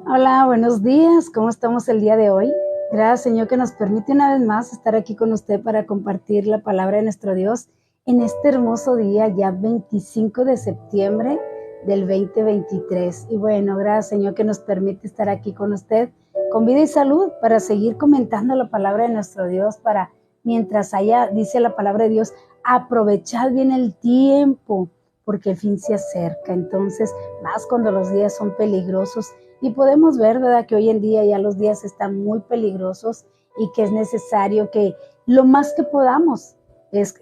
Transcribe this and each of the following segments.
Hola, buenos días. ¿Cómo estamos el día de hoy? Gracias, Señor, que nos permite una vez más estar aquí con usted para compartir la palabra de nuestro Dios en este hermoso día, ya 25 de septiembre del 2023. Y bueno, gracias, Señor, que nos permite estar aquí con usted con vida y salud para seguir comentando la palabra de nuestro Dios, para mientras haya, dice la palabra de Dios, aprovechad bien el tiempo porque el fin se acerca. Entonces, más cuando los días son peligrosos. Y podemos ver, ¿verdad?, que hoy en día ya los días están muy peligrosos y que es necesario que lo más que podamos es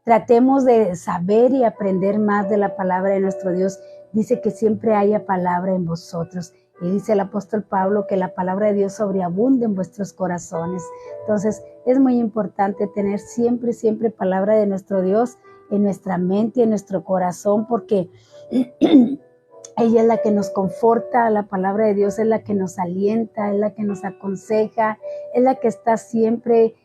tratemos de saber y aprender más de la palabra de nuestro Dios. Dice que siempre haya palabra en vosotros. Y dice el apóstol Pablo que la palabra de Dios sobreabunde en vuestros corazones. Entonces es muy importante tener siempre, siempre palabra de nuestro Dios en nuestra mente y en nuestro corazón, porque ella es la que nos conforta, la palabra de Dios es la que nos alienta, es la que nos aconseja, es la que está siempre,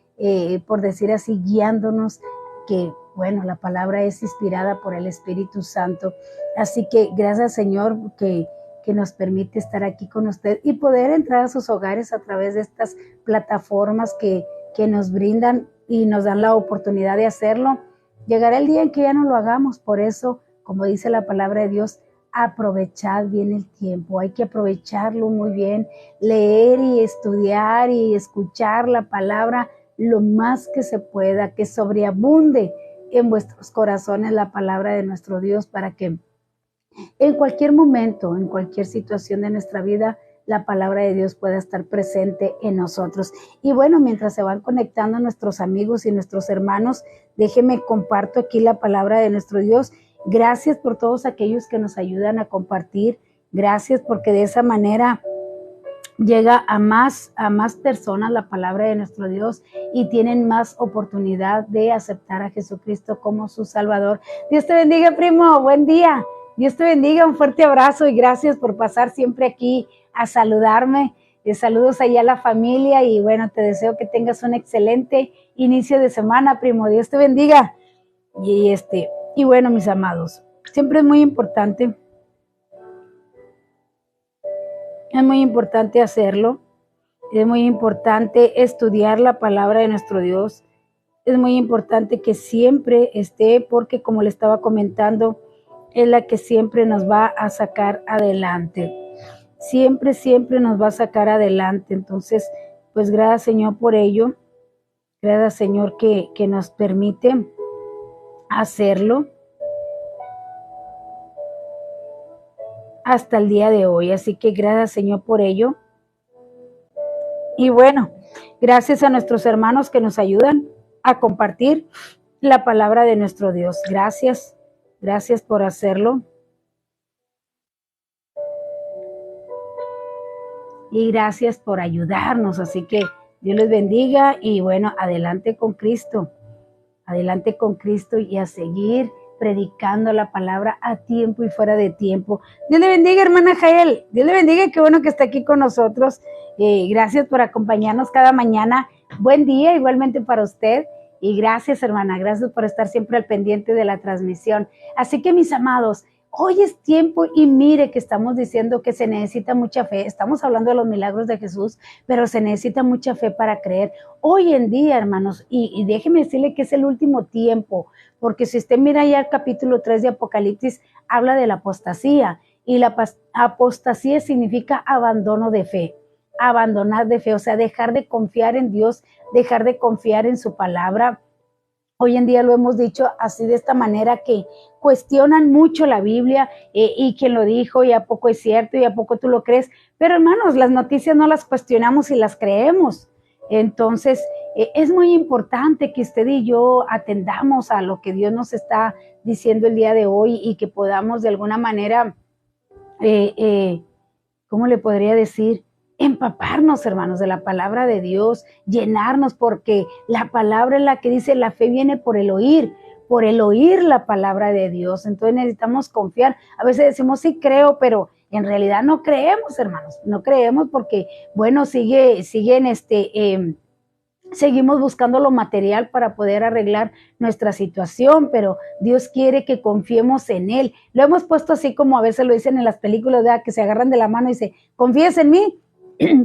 por decir así, guiándonos, que bueno, la palabra es inspirada por el Espíritu Santo. Así que gracias, Señor, que nos permite estar aquí con usted y poder entrar a sus hogares a través de estas plataformas que nos brindan y nos dan la oportunidad de hacerlo. Llegará el día en que ya no lo hagamos, por eso, como dice la palabra de Dios, aprovechad bien el tiempo, hay que aprovecharlo muy bien, leer y estudiar y escuchar la palabra lo más que se pueda, que sobreabunde en vuestros corazones la palabra de nuestro Dios, para que en cualquier momento, en cualquier situación de nuestra vida, la palabra de Dios pueda estar presente en nosotros. Y bueno, mientras se van conectando nuestros amigos y nuestros hermanos, déjenme comparto aquí la palabra de nuestro Dios. Gracias por todos aquellos que nos ayudan a compartir. Gracias porque de esa manera llega a más personas la palabra de nuestro Dios y tienen más oportunidad de aceptar a Jesucristo como su Salvador. Dios te bendiga, primo. Buen día. Dios te bendiga. Un fuerte abrazo y gracias por pasar siempre aquí a saludarme. Saludos allá a la familia y bueno, te deseo que tengas un excelente inicio de semana, primo. Dios te bendiga. Y bueno, mis amados, siempre es muy importante hacerlo. Es muy importante estudiar la palabra de nuestro Dios. Es muy importante que siempre esté, porque como le estaba comentando, es la que siempre nos va a sacar adelante. Siempre, siempre nos va a sacar adelante. Entonces, pues gracias, Señor, por ello. Gracias, Señor, que nos permite hacerlo hasta el día de hoy. Así que gracias, Señor, por ello. Y bueno, gracias a nuestros hermanos que nos ayudan a compartir la palabra de nuestro Dios. Gracias, gracias por hacerlo. Y gracias por ayudarnos. Así que Dios les bendiga y bueno, adelante con Cristo y a seguir predicando la palabra a tiempo y fuera de tiempo. Dios le bendiga, hermana Jael. Dios le bendiga, qué bueno que está aquí con nosotros. Gracias por acompañarnos cada mañana. Buen día igualmente para usted. Y gracias, hermana, gracias por estar siempre al pendiente de la transmisión. Así que, mis amados, hoy es tiempo y mire que estamos diciendo que se necesita mucha fe. Estamos hablando de los milagros de Jesús, pero se necesita mucha fe para creer. Hoy en día, hermanos, y déjeme decirle que es el último tiempo, porque si usted mira ya el capítulo 3 de Apocalipsis, habla de la apostasía, y la apostasía significa abandono de fe, abandonar de fe, o sea, dejar de confiar en Dios, dejar de confiar en su palabra. Hoy en día lo hemos dicho así de esta manera, que cuestionan mucho la Biblia y quién lo dijo y a poco es cierto y a poco tú lo crees. Pero hermanos, las noticias no las cuestionamos y las creemos. Entonces es muy importante que usted y yo atendamos a lo que Dios nos está diciendo el día de hoy y que podamos de alguna manera, ¿cómo le podría decir? Empaparnos, hermanos, de la palabra de Dios, llenarnos, porque la palabra es la que dice, la fe viene por el oír la palabra de Dios. Entonces necesitamos confiar. A veces decimos, sí creo, pero en realidad no creemos, hermanos, no creemos porque, bueno, siguen seguimos buscando lo material para poder arreglar nuestra situación, pero Dios quiere que confiemos en Él. Lo hemos puesto así como a veces lo dicen en las películas, ¿verdad? Que se agarran de la mano y dicen, ¿confías en mí?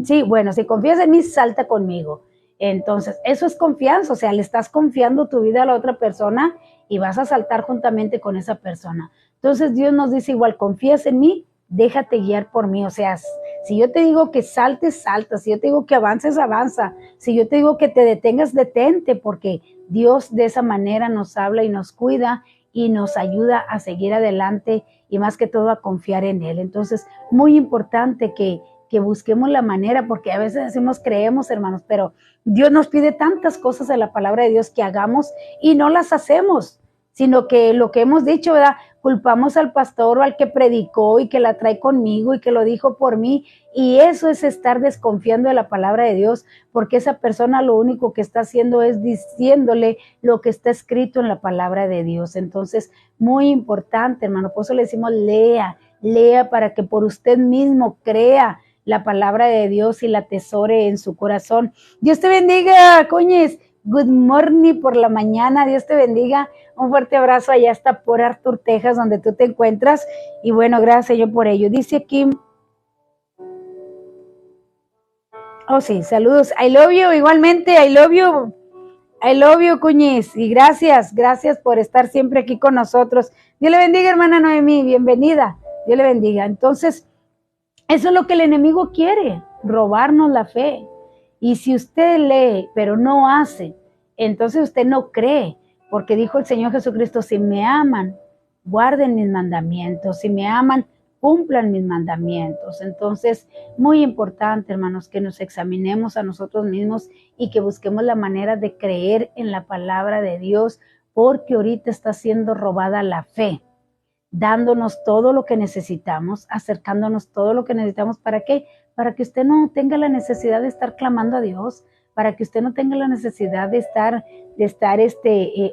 Sí, bueno, si confías en mí, salta conmigo. Entonces, eso es confianza, o sea, le estás confiando tu vida a la otra persona y vas a saltar juntamente con esa persona. Entonces, Dios nos dice igual, ¿confías en mí? Déjate guiar por mí, o sea, si yo te digo que saltes, salta, si yo te digo que avances, avanza, si yo te digo que te detengas, detente, porque Dios de esa manera nos habla y nos cuida y nos ayuda a seguir adelante y más que todo a confiar en Él. Entonces, muy importante que busquemos la manera, porque a veces decimos creemos, hermanos, pero Dios nos pide tantas cosas en la palabra de Dios que hagamos y no las hacemos, sino que lo que hemos dicho, ¿verdad? Culpamos al pastor o al que predicó y que la trae conmigo y que lo dijo por mí, y eso es estar desconfiando de la palabra de Dios, porque esa persona lo único que está haciendo es diciéndole lo que está escrito en la palabra de Dios. Entonces, muy importante, hermano, por eso le decimos lea, lea para que por usted mismo crea la palabra de Dios y la atesore en su corazón. Dios te bendiga, Coñes. Good morning por la mañana. Dios te bendiga. Un fuerte abrazo allá hasta por Arthur, Texas, donde tú te encuentras. Y bueno, gracias yo por ello. Dice aquí, oh sí, saludos. I love you, igualmente, I love you. I love you, Cuñiz. Y gracias por estar siempre aquí con nosotros. Dios le bendiga, hermana Noemí. Bienvenida. Dios le bendiga. Entonces, eso es lo que el enemigo quiere, robarnos la fe. Y si usted lee, pero no hace, entonces usted no cree, porque dijo el Señor Jesucristo, si me aman, guarden mis mandamientos, si me aman, cumplan mis mandamientos. Entonces, muy importante, hermanos, que nos examinemos a nosotros mismos y que busquemos la manera de creer en la palabra de Dios, porque ahorita está siendo robada la fe, dándonos todo lo que necesitamos, acercándonos todo lo que necesitamos. ¿Para qué? Para que usted no tenga la necesidad de estar clamando a Dios, para que usted no tenga la necesidad de estar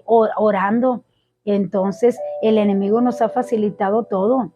orando. Entonces, el enemigo nos ha facilitado todo,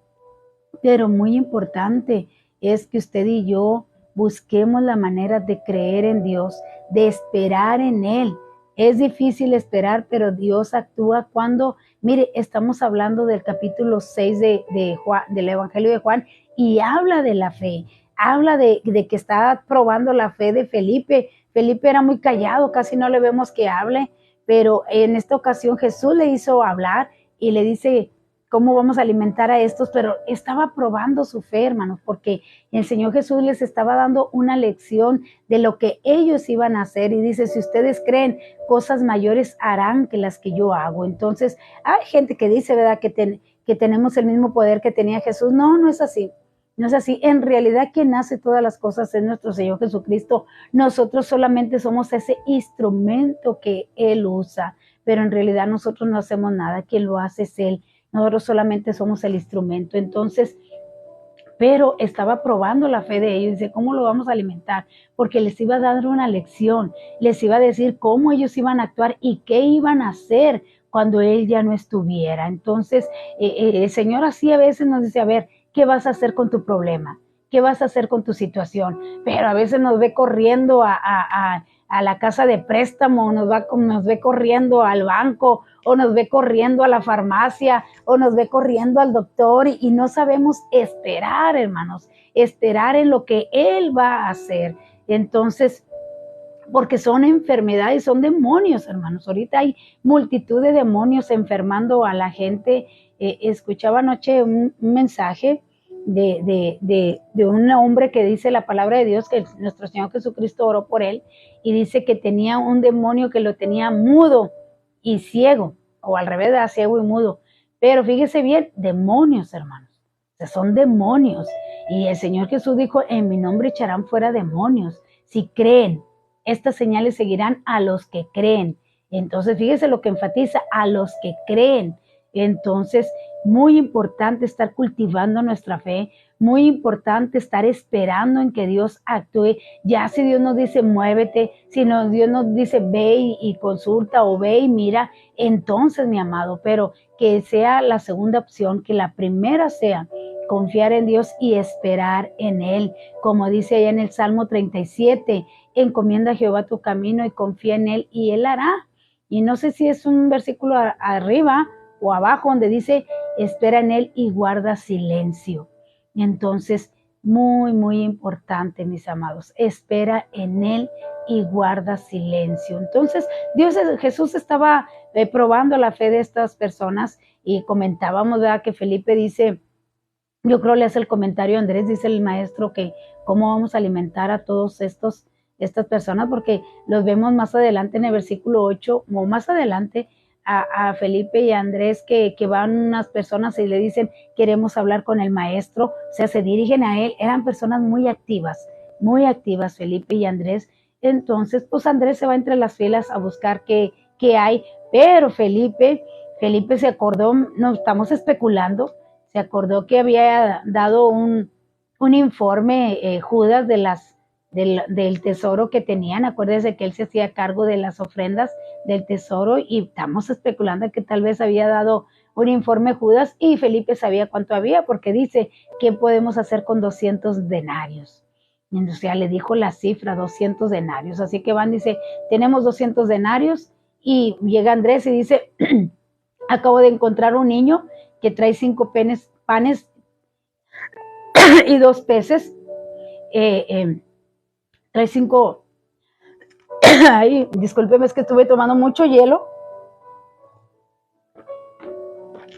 pero muy importante es que usted y yo busquemos la manera de creer en Dios, de esperar en Él. Es difícil esperar, pero Dios actúa cuando, mire, estamos hablando del capítulo 6 de Juan, del Evangelio de Juan, y habla de la fe, habla de que está probando la fe de Felipe. Felipe era muy callado, casi no le vemos que hable, pero en esta ocasión Jesús le hizo hablar y le dice, ¿cómo vamos a alimentar a estos? Pero estaba probando su fe, hermanos, porque el Señor Jesús les estaba dando una lección de lo que ellos iban a hacer. Y dice, si ustedes creen, cosas mayores harán que las que yo hago. Entonces, hay gente que dice, ¿verdad?, que tenemos el mismo poder que tenía Jesús. No, no es así. No es así. En realidad, quien hace todas las cosas es nuestro Señor Jesucristo. Nosotros solamente somos ese instrumento que Él usa, pero en realidad nosotros no hacemos nada. Quien lo hace es Él. Nosotros solamente somos el instrumento. Entonces, pero estaba probando la fe de ellos. Dice, ¿cómo lo vamos a alimentar? Porque les iba a dar una lección, les iba a decir cómo ellos iban a actuar y qué iban a hacer cuando Él ya no estuviera. Entonces, el Señor así a veces nos dice, a ver, ¿qué vas a hacer con tu problema? ¿Qué vas a hacer con tu situación? Pero a veces nos ve corriendo a la casa de préstamo, nos ve corriendo al banco, o nos ve corriendo a la farmacia, o nos ve corriendo al doctor, y no sabemos esperar, hermanos, esperar en lo que Él va a hacer. Entonces, porque son enfermedades, son demonios, hermanos. Ahorita hay multitud de demonios enfermando a la gente. Escuchaba anoche un mensaje de un hombre que dice la palabra de Dios, que nuestro Señor Jesucristo oró por él, y dice que tenía un demonio que lo tenía mudo y ciego, o al revés, de ciego y mudo. Pero fíjese bien, demonios, hermanos. O sea, son demonios. Y el Señor Jesús dijo, en mi nombre echarán fuera demonios. Si creen, estas señales seguirán a los que creen. Entonces, fíjese lo que enfatiza, a los que creen. Entonces, muy importante estar cultivando nuestra fe, muy importante estar esperando en que Dios actúe. Ya si Dios nos dice muévete, si Dios nos dice ve y consulta, o ve y mira, entonces, mi amado, pero que sea la segunda opción, que la primera sea confiar en Dios y esperar en Él. Como dice allá en el Salmo 37, encomienda a Jehová tu camino y confía en Él y Él hará. Y no sé si es un versículo arriba o abajo donde dice, espera en Él y guarda silencio. Entonces, muy, muy importante, mis amados, espera en Él y guarda silencio. Entonces, Jesús estaba probando la fe de estas personas y comentábamos, ¿verdad?, que Felipe dice, yo creo le hace el comentario a Andrés, dice el maestro, que cómo vamos a alimentar a todos estas personas, porque los vemos más adelante en el versículo 8, o más adelante, a Felipe y a Andrés, que van unas personas y le dicen, queremos hablar con el maestro, o sea, se dirigen a él, eran personas muy activas, Felipe y Andrés. Entonces, pues Andrés se va entre las filas a buscar qué hay, pero Felipe se acordó, no estamos especulando, se acordó que había dado un informe Judas del tesoro que tenían. Acuérdense que él se hacía cargo de las ofrendas del tesoro y estamos especulando que tal vez había dado un informe Judas y Felipe sabía cuánto había, porque dice, ¿qué podemos hacer con 200 denarios? O sea, le dijo la cifra, 200 denarios. Así que van, dice, tenemos 200 denarios y llega Andrés y dice, acabo de encontrar un niño que trae 5 panes y 2 peces. Trae 5. Ay, discúlpeme, es que estuve tomando mucho hielo,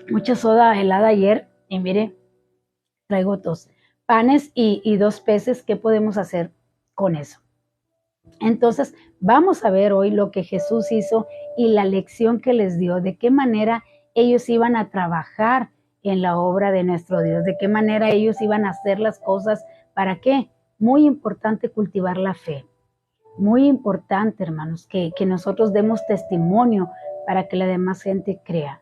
mucha soda helada ayer. Y mire, traigo 2 panes y 2 peces. ¿Qué podemos hacer con eso? Entonces, vamos a ver hoy lo que Jesús hizo y la lección que les dio, de qué manera ellos iban a trabajar en la obra de nuestro Dios, de qué manera ellos iban a hacer las cosas. ¿Para qué? Muy importante cultivar la fe. Muy importante, hermanos, que nosotros demos testimonio para que la demás gente crea.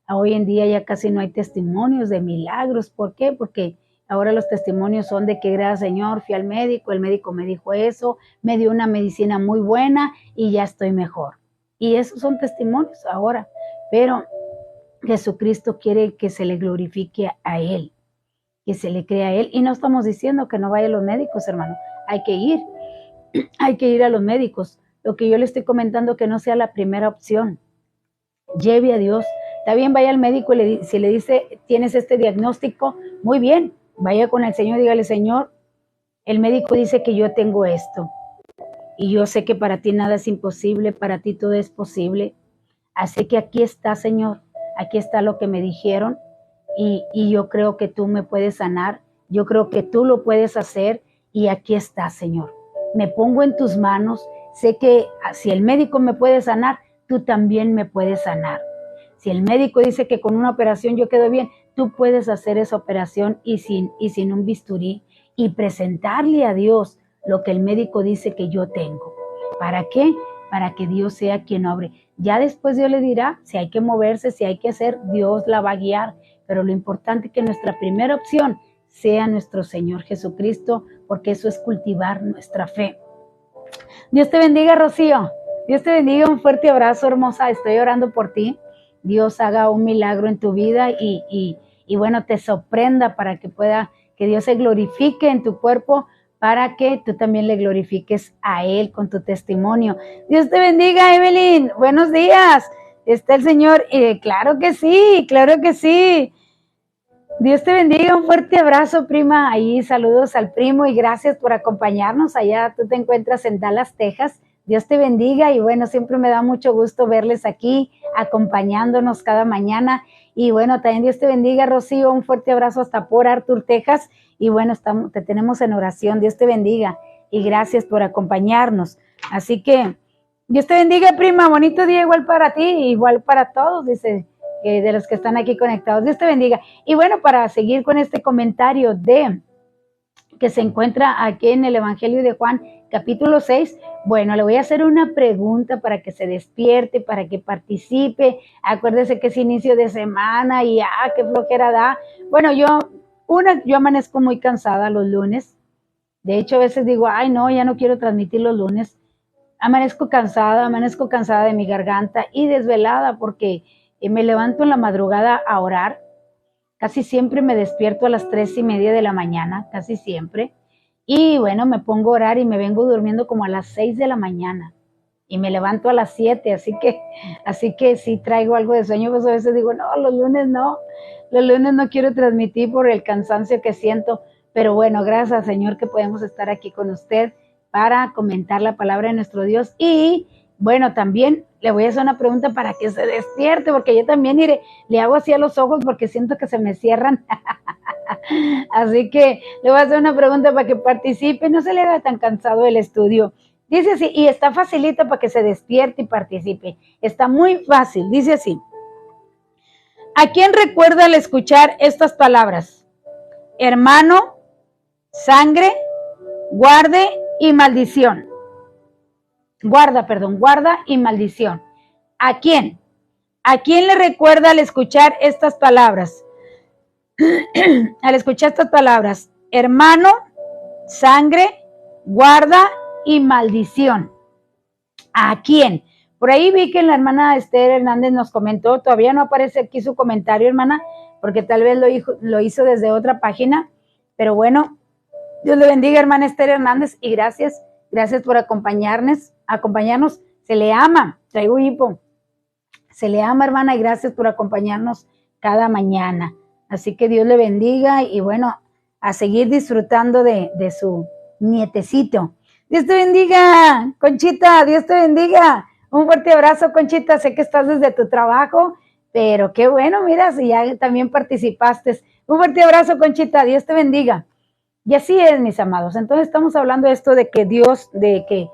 Hoy en día ya casi no hay testimonios de milagros. ¿Por qué? Porque ahora los testimonios son de que, gracias Señor, fui al médico, el médico me dijo eso, me dio una medicina muy buena y ya estoy mejor. Y esos son testimonios ahora. Pero Jesucristo quiere que se le glorifique a Él, que se le crea a Él. Y no estamos diciendo que no vaya a los médicos, hermano. Hay que ir a los médicos. Lo que yo le estoy comentando, que no sea la primera opción. Lleve a Dios. Está bien, vaya al médico y si le dice, tienes este diagnóstico, muy bien, vaya con el Señor, dígale, Señor, el médico dice que yo tengo esto. Y yo sé que para ti nada es imposible, para ti todo es posible. Así que aquí está, Señor, aquí está lo que me dijeron y yo creo que tú me puedes sanar, yo creo que tú lo puedes hacer y aquí está, Señor. Me pongo en tus manos, sé que si el médico me puede sanar, tú también me puedes sanar. Si el médico dice que con una operación yo quedo bien, tú puedes hacer esa operación y sin un bisturí y presentarle a Dios lo que el médico dice que yo tengo. ¿Para qué? Para que Dios sea quien obre. Ya después Dios le dirá si hay que moverse, si hay que hacer, Dios la va a guiar. Pero lo importante es que nuestra primera opción sea nuestro Señor Jesucristo, porque eso es cultivar nuestra fe. Dios te bendiga, Rocío. Dios te bendiga, un fuerte abrazo, hermosa. Estoy orando por ti. Dios haga un milagro en tu vida y bueno, te sorprenda para que Dios se glorifique en tu cuerpo, para que tú también le glorifiques a Él con tu testimonio. Dios te bendiga, Evelyn. Buenos días. Está el Señor. Claro que sí, claro que sí. Dios te bendiga, un fuerte abrazo, prima. Ahí saludos al primo y gracias por acompañarnos. Allá tú te encuentras en Dallas, Texas. Dios te bendiga y bueno, siempre me da mucho gusto verles aquí acompañándonos cada mañana. Y bueno, también Dios te bendiga, Rocío. Un fuerte abrazo hasta por Arthur, Texas. Y bueno, te tenemos en oración. Dios te bendiga y gracias por acompañarnos. Así que Dios te bendiga, prima. Bonito día igual para ti, igual para todos, dice, de los que están aquí conectados. Dios te bendiga. Y bueno, para seguir con este comentario que se encuentra aquí en el Evangelio de Juan, capítulo 6, bueno, le voy a hacer una pregunta para que se despierte, para que participe. Acuérdese que es inicio de semana y qué flojera da. Bueno, yo amanezco muy cansada los lunes. De hecho, a veces digo, ay no, ya no quiero transmitir los lunes. Amanezco cansada de mi garganta y desvelada porque me levanto en la madrugada a orar. Casi siempre me despierto a las 3:30 de la mañana, casi siempre. Y bueno, me pongo a orar y me vengo durmiendo como a las 6 de la mañana. Y me levanto a las 7, así que sí traigo algo de sueño, pues a veces digo, no, los lunes no quiero transmitir por el cansancio que siento, pero bueno, gracias al Señor que podemos estar aquí con usted para comentar la palabra de nuestro Dios. Y bueno, también le voy a hacer una pregunta para que se despierte, porque yo también le hago así a los ojos porque siento que se me cierran. Así que le voy a hacer una pregunta para que participe, no se le haga tan cansado el estudio. Dice así, y está facilita para que se despierte y participe. Está muy fácil, dice así. ¿A quién recuerda al escuchar estas palabras? Hermano, sangre, guarda y maldición. Guarda y maldición. ¿A quién? ¿A quién le recuerda al escuchar estas palabras? Al escuchar estas palabras, hermano, sangre, guarda y maldición. ¿A quién? Por ahí vi que la hermana Esther Hernández nos comentó, todavía no aparece aquí su comentario, hermana, porque tal vez lo hizo desde otra página, pero bueno, Dios le bendiga, hermana Esther Hernández, y gracias por acompañarnos, se le ama, traigo hipo, se le ama, hermana, y gracias por acompañarnos cada mañana. Así que Dios le bendiga y bueno, a seguir disfrutando de su nietecito. Dios te bendiga, Conchita, Dios te bendiga. Un fuerte abrazo, Conchita, sé que estás desde tu trabajo, pero qué bueno, mira, si ya también participaste. Un fuerte abrazo, Conchita, Dios te bendiga. Y así es, mis amados. Entonces estamos hablando de esto de que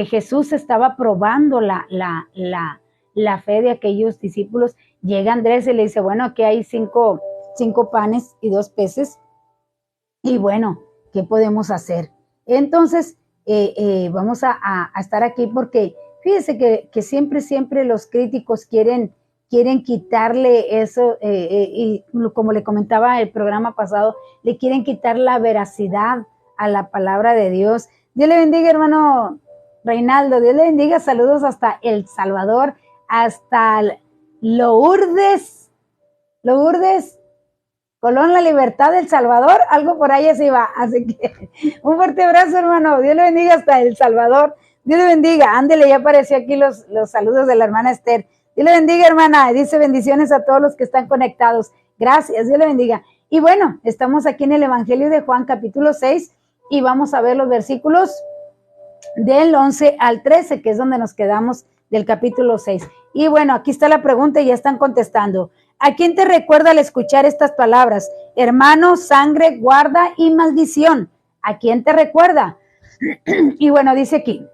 Jesús estaba probando la fe de aquellos discípulos. Llega Andrés y le dice, bueno, aquí hay cinco panes y 2 peces. Y bueno, ¿qué podemos hacer? Entonces, vamos a estar aquí porque fíjese que siempre los críticos quieren quitarle eso, y como le comentaba el programa pasado, le quieren quitar la veracidad a la palabra de Dios. Dios le bendiga, hermano Reinaldo, Dios le bendiga, saludos hasta El Salvador, hasta Lourdes, Colón, La Libertad del Salvador, algo por ahí así va, así que un fuerte abrazo, hermano, Dios le bendiga hasta El Salvador, Dios le bendiga, ándele, ya apareció aquí los saludos de la hermana Esther, Dios le bendiga, hermana, dice bendiciones a todos los que están conectados, gracias, Dios le bendiga, y bueno, estamos aquí en el Evangelio de Juan, capítulo 6, y vamos a ver los versículos del 11 al 13, que es donde nos quedamos del capítulo 6, y bueno, aquí está la pregunta y ya están contestando. ¿A quién te recuerda al escuchar estas palabras? Hermano, sangre, guarda y maldición. ¿A quién te recuerda? Y bueno, dice aquí,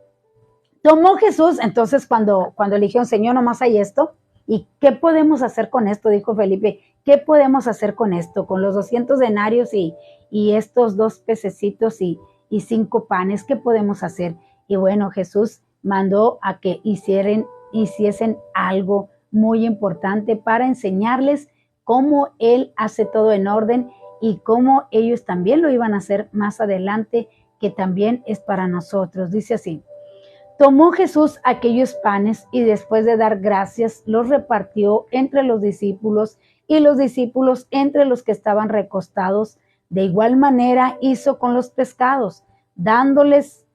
tomó Jesús, entonces cuando le dijeron, Señor, nomás hay esto, ¿y qué podemos hacer con esto? Dijo Felipe, ¿qué podemos hacer con esto? Con los 200 denarios y estos 2 pececitos y 5 panes, ¿qué podemos hacer? Y bueno, Jesús mandó a que hiciesen algo muy importante para enseñarles cómo Él hace todo en orden y cómo ellos también lo iban a hacer más adelante, que también es para nosotros. Dice así, tomó Jesús aquellos panes y después de dar gracias, los repartió entre los discípulos y los discípulos entre los que estaban recostados. De igual manera hizo con los pescados, dándoles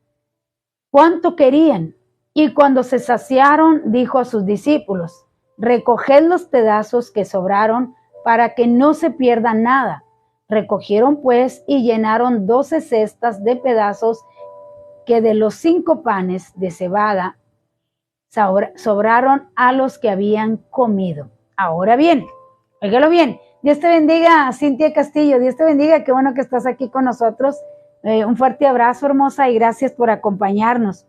cuanto querían. Y cuando se saciaron, dijo a sus discípulos, recoged los pedazos que sobraron para que no se pierda nada. Recogieron pues y llenaron 12 cestas de pedazos que de los 5 panes de cebada sobraron a los que habían comido. Ahora bien, óigalo bien, Dios te bendiga, Cintia Castillo, Dios te bendiga, qué bueno que estás aquí con nosotros. Un fuerte abrazo, hermosa, y gracias por acompañarnos.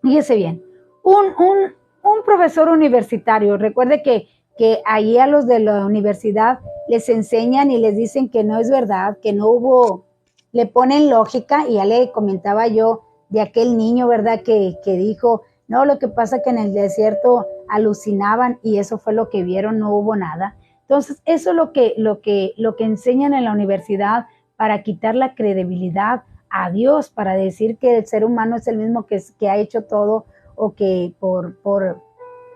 Fíjese bien, un profesor universitario, recuerde que ahí a los de la universidad les enseñan y les dicen que no es verdad, que no hubo, le ponen lógica, y ya le comentaba yo de aquel niño, ¿verdad? Que dijo, no, lo que pasa que en el desierto alucinaban y eso fue lo que vieron, no hubo nada. Entonces, eso es lo que enseñan en la universidad para quitar la credibilidad a Dios, para decir que el ser humano es el mismo que ha hecho todo, o que por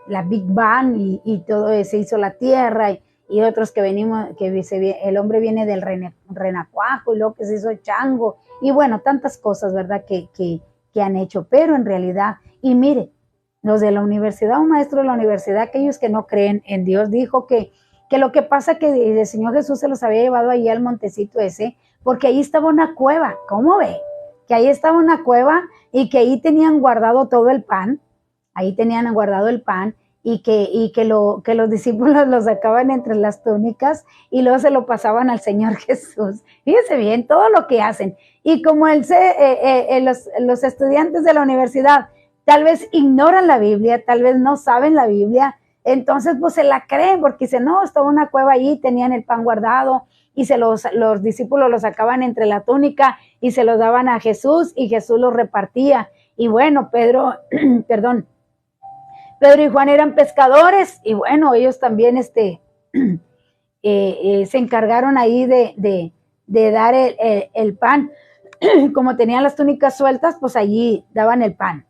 la Big Bang y todo se hizo la tierra y otros que venimos, el hombre viene del renacuajo y luego que se hizo chango, y bueno, tantas cosas, ¿verdad? Que han hecho, pero en realidad, y mire, los de la universidad, un maestro de la universidad, aquellos que no creen en Dios, dijo que lo que pasa que el Señor Jesús se los había llevado allí al montecito ese, porque ahí estaba una cueva, ¿cómo ve? Que ahí estaba una cueva y que ahí tenían guardado todo el pan, ahí tenían guardado el pan, y que los discípulos lo sacaban entre las túnicas y luego se lo pasaban al Señor Jesús. Fíjense bien, todo lo que hacen. Y como los estudiantes de la universidad tal vez ignoran la Biblia, tal vez no saben la Biblia, entonces pues se la creen porque dicen, no, estaba una cueva allí, tenían el pan guardado y los discípulos lo sacaban entre la túnica y se lo daban a Jesús y Jesús los repartía. Y bueno, Pedro y Juan eran pescadores y bueno, ellos también se encargaron ahí de dar el pan. Como tenían las túnicas sueltas, pues allí daban el pan.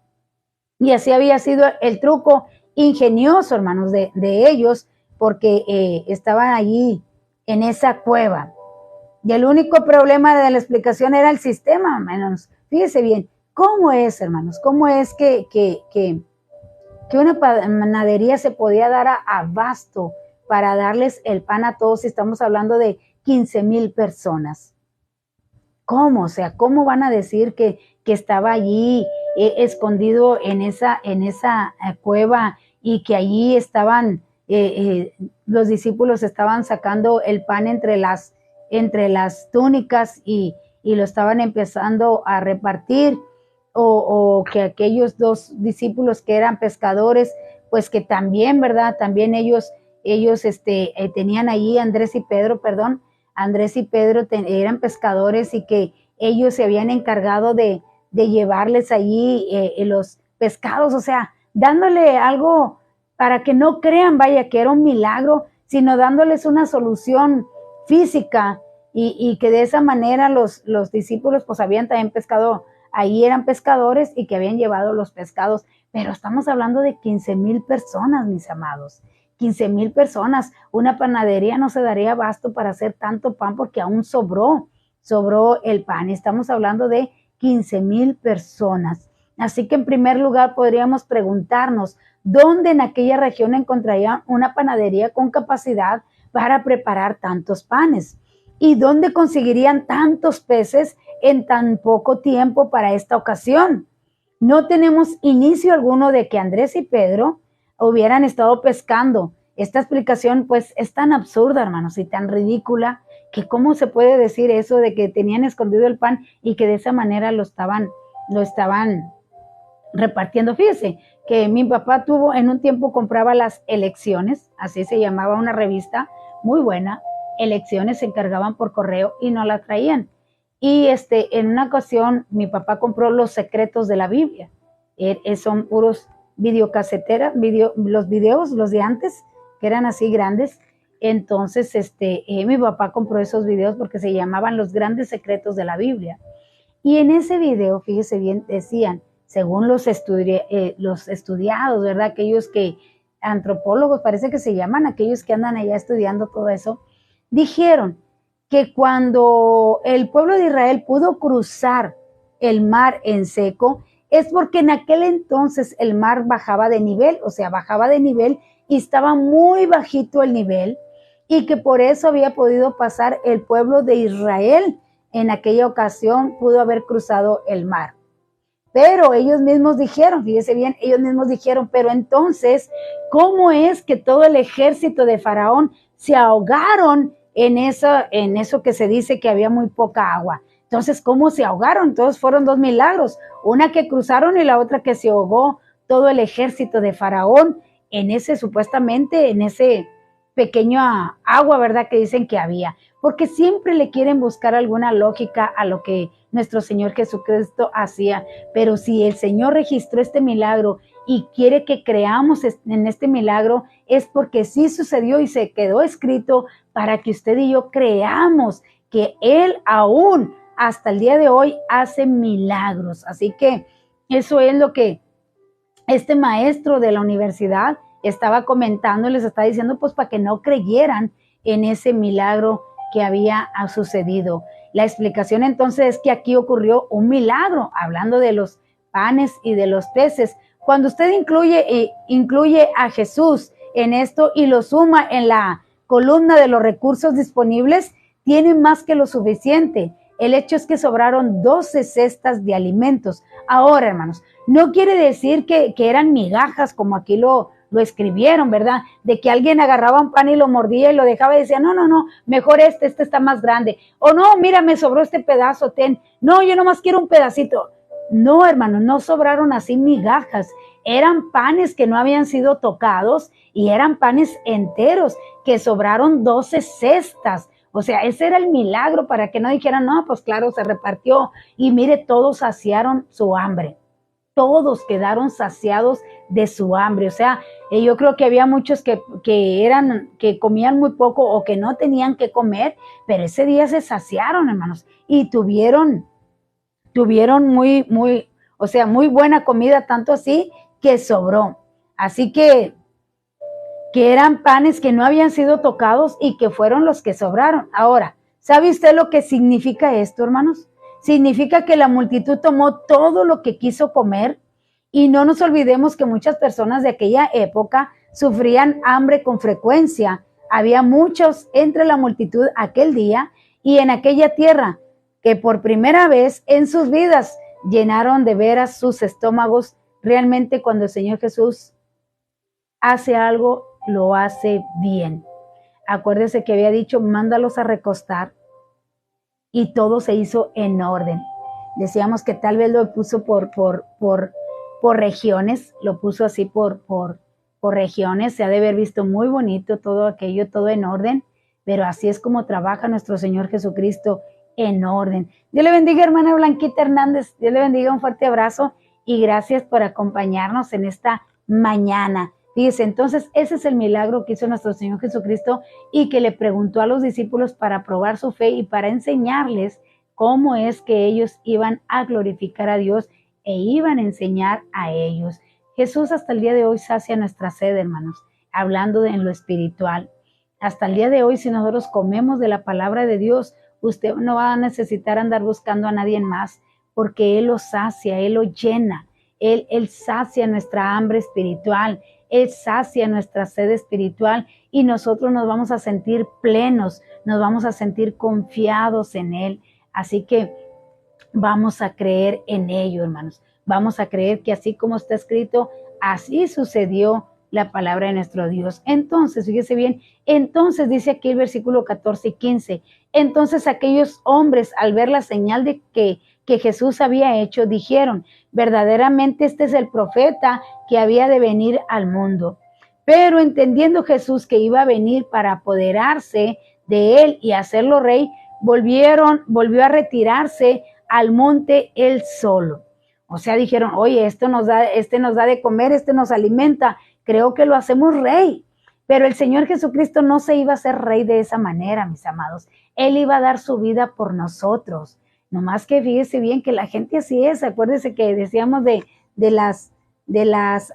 Y así había sido el truco ingenioso, hermanos, de ellos, porque estaban allí en esa cueva. Y el único problema de la explicación era el sistema, hermanos. Fíjese bien, ¿cómo es, hermanos? ¿Cómo es que una panadería se podía dar a abasto para darles el pan a todos si estamos hablando de 15,000 personas? ¿Cómo? O sea, ¿cómo van a decir que estaba allí escondido en esa cueva y que allí estaban, los discípulos estaban sacando el pan entre las túnicas y lo estaban empezando a repartir? O que aquellos dos discípulos que eran pescadores, pues que también, ¿verdad? También ellos tenían allí Andrés y Pedro eran pescadores y que ellos se habían encargado de llevarles allí los pescados, o sea, dándole algo para que no crean, vaya, que era un milagro, sino dándoles una solución física y que de esa manera los discípulos pues habían también pescado, ahí eran pescadores y que habían llevado los pescados, pero estamos hablando de 15,000 personas, mis amados. 15,000 personas, una panadería no se daría abasto para hacer tanto pan porque aún sobró el pan. Estamos hablando de 15,000 personas. Así que en primer lugar podríamos preguntarnos, ¿dónde en aquella región encontrarían una panadería con capacidad para preparar tantos panes? ¿Y dónde conseguirían tantos peces en tan poco tiempo para esta ocasión? No tenemos inicio alguno de que Andrés y Pedro hubieran estado pescando. Esta explicación pues es tan absurda, hermanos, y tan ridícula, que cómo se puede decir eso de que tenían escondido el pan y que de esa manera lo estaban repartiendo. Fíjese que mi papá en un tiempo compraba las Elecciones, así se llamaba una revista muy buena, Elecciones, se encargaban por correo y no la traían. Y en una ocasión mi papá compró Los Secretos de la Biblia. Son puros videocaseteras, los videos, los de antes, que eran así grandes. Entonces, mi papá compró esos videos porque se llamaban Los Grandes Secretos de la Biblia. Y en ese video, fíjese bien, decían, según los estudiados, ¿verdad? Aquellos antropólogos, parece que se llaman, aquellos que andan allá estudiando todo eso, dijeron que cuando el pueblo de Israel pudo cruzar el mar en seco, es porque en aquel entonces el mar bajaba de nivel, o sea, bajaba de nivel y estaba muy bajito el nivel, y que por eso había podido pasar el pueblo de Israel. En aquella ocasión pudo haber cruzado el mar. Pero ellos mismos dijeron, fíjese bien, pero entonces, ¿cómo es que todo el ejército de Faraón se ahogaron en eso que se dice que había muy poca agua? Entonces, ¿cómo se ahogaron? Entonces fueron dos milagros, una que cruzaron y la otra que se ahogó todo el ejército de Faraón supuestamente en ese pequeño agua, ¿verdad? Que dicen que había, porque siempre le quieren buscar alguna lógica a lo que nuestro Señor Jesucristo hacía. Pero si el Señor registró este milagro y quiere que creamos en este milagro, es porque sí sucedió y se quedó escrito para que usted y yo creamos que Él aún hasta el día de hoy hace milagros. Así que eso es lo que este maestro de la universidad estaba comentando y les estaba diciendo, pues para que no creyeran en ese milagro que había sucedido. La explicación entonces es que aquí ocurrió un milagro, hablando de los panes y de los peces. Cuando usted incluye a Jesús en esto y lo suma en la columna de los recursos disponibles, tiene más que lo suficiente. El hecho es que sobraron 12 cestas de alimentos. Ahora, hermanos, no quiere decir que eran migajas como aquí lo escribieron, ¿verdad? De que alguien agarraba un pan y lo mordía y lo dejaba y decía, no, mejor este está más grande. O no, mira, me sobró este pedazo, ten. No, yo nomás quiero un pedacito. No, hermano, no sobraron así migajas. Eran panes que no habían sido tocados y eran panes enteros que sobraron 12 cestas. O sea, ese era el milagro para que no dijeran, no, pues claro, se repartió. Y mire, todos saciaron su hambre. Todos quedaron saciados de su hambre. O sea, yo creo que había muchos que comían muy poco o que no tenían que comer, pero ese día se saciaron, hermanos, y tuvieron muy buena comida, tanto así que sobró. Así que eran panes que no habían sido tocados y que fueron los que sobraron. Ahora, ¿sabe usted lo que significa esto, hermanos? Significa que la multitud tomó todo lo que quiso comer, y no nos olvidemos que muchas personas de aquella época sufrían hambre con frecuencia. Había muchos entre la multitud aquel día y en aquella tierra que por primera vez en sus vidas llenaron de veras sus estómagos. Realmente cuando el Señor Jesús hace algo, lo hace bien. Acuérdese que había dicho, mándalos a recostar, y todo se hizo en orden. Decíamos que tal vez lo puso por regiones, lo puso así por regiones. Se ha de haber visto muy bonito todo aquello, todo en orden, pero así es como trabaja nuestro Señor Jesucristo, en orden. Dios le bendiga, hermana Blanquita Hernández. Dios le bendiga, un fuerte abrazo y gracias por acompañarnos en esta mañana. Fíjese, entonces ese es el milagro que hizo nuestro Señor Jesucristo y que le preguntó a los discípulos para probar su fe y para enseñarles cómo es que ellos iban a glorificar a Dios e iban a enseñar a ellos. Jesús hasta el día de hoy sacia nuestra sed, hermanos, hablando en lo espiritual. Hasta el día de hoy, si nosotros comemos de la palabra de Dios, usted no va a necesitar andar buscando a nadie más, porque Él lo sacia, Él lo llena. Él sacia nuestra hambre espiritual, Él sacia nuestra sed espiritual y nosotros nos vamos a sentir plenos, nos vamos a sentir confiados en Él. Así que vamos a creer en ello, hermanos. Vamos a creer que así como está escrito, así sucedió la palabra de nuestro Dios. Entonces, fíjese bien, entonces dice aquí el versículo 14 y 15, entonces aquellos hombres al ver la señal de que Jesús había hecho, dijeron, verdaderamente este es el profeta que había de venir al mundo. Pero entendiendo Jesús que iba a venir para apoderarse de él y hacerlo rey, volvió a retirarse al monte él solo. O sea, dijeron, oye, este nos da de comer, este nos alimenta, creo que lo hacemos rey. Pero el Señor Jesucristo no se iba a hacer rey de esa manera, mis amados. Él iba a dar su vida por nosotros. Nomás que fíjese bien que la gente así es. Acuérdese que decíamos de las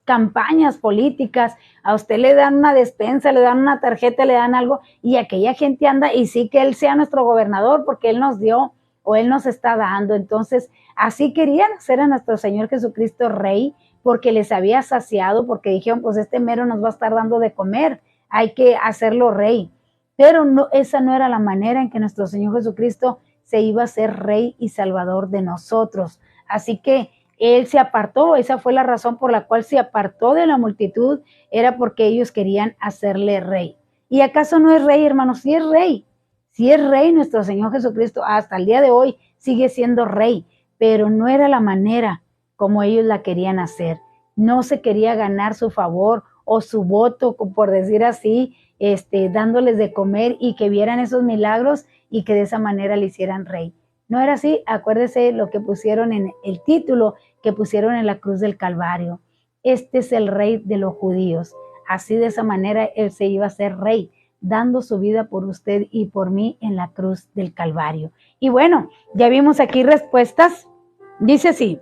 campañas políticas. A usted le dan una despensa, le dan una tarjeta, le dan algo, y aquella gente anda, y sí que Él sea nuestro gobernador porque Él nos dio o Él nos está dando. Entonces, así querían hacer a nuestro Señor Jesucristo rey, porque les había saciado, porque dijeron, pues este mero nos va a estar dando de comer, hay que hacerlo rey. Pero no, esa no era la manera en que nuestro Señor Jesucristo se iba a ser rey y salvador de nosotros. Así que Él se apartó, esa fue la razón por la cual se apartó de la multitud, era porque ellos querían hacerle rey. ¿Y acaso no es rey, hermanos? Sí es rey. Sí es rey nuestro Señor Jesucristo, hasta el día de hoy sigue siendo rey, pero no era la manera como ellos la querían hacer. No se quería ganar su favor o su voto, por decir así, dándoles de comer y que vieran esos milagros y que de esa manera le hicieran rey. No era así. Acuérdese lo que pusieron en el título, que pusieron en la cruz del Calvario. Este es el rey de los judíos. Así, de esa manera Él se iba a ser rey, dando su vida por usted y por mí en la cruz del Calvario. Y bueno, ya vimos aquí respuestas. Dice así: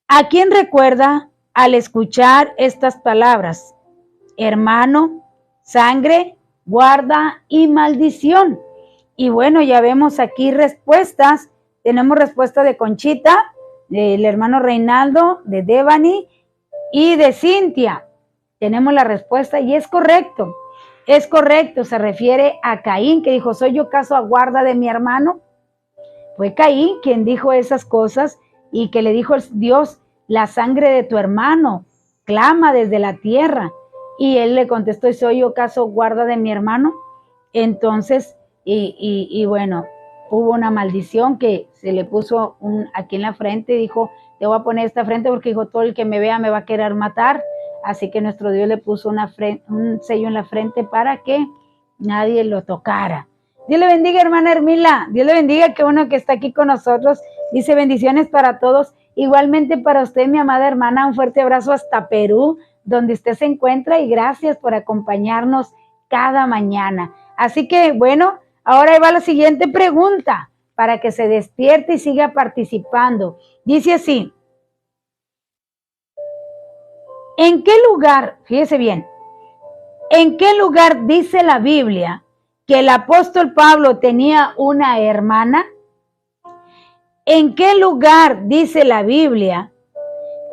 ¿a quién recuerda al escuchar estas palabras? Hermano, sangre, guarda y maldición. Y bueno, ya vemos aquí respuestas. Tenemos respuesta de Conchita, del hermano Reinaldo, de Devani y de Cintia. Tenemos la respuesta y es correcto. Es correcto, se refiere a Caín, que dijo, ¿soy yo acaso a guarda de mi hermano? Fue Caín quien dijo esas cosas y que le dijo Dios, la sangre de tu hermano clama desde la tierra. Y él le contestó, ¿soy yo acaso guarda de mi hermano? Entonces, bueno, hubo una maldición que se le puso aquí en la frente, dijo, te voy a poner esta frente porque dijo, todo el que me vea me va a querer matar. Así que nuestro Dios le puso un sello en la frente para que nadie lo tocara. Dios le bendiga, hermana Hermila. Dios le bendiga, qué bueno que está aquí con nosotros. Dice, bendiciones para todos. Igualmente para usted, mi amada hermana, un fuerte abrazo hasta Perú, donde usted se encuentra, y gracias por acompañarnos cada mañana. Así que, bueno, ahora ahí va la siguiente pregunta para que se despierte y siga participando. Dice así, ¿en qué lugar, fíjese bien, en qué lugar dice la Biblia que el apóstol Pablo tenía una hermana? ¿En qué lugar dice la Biblia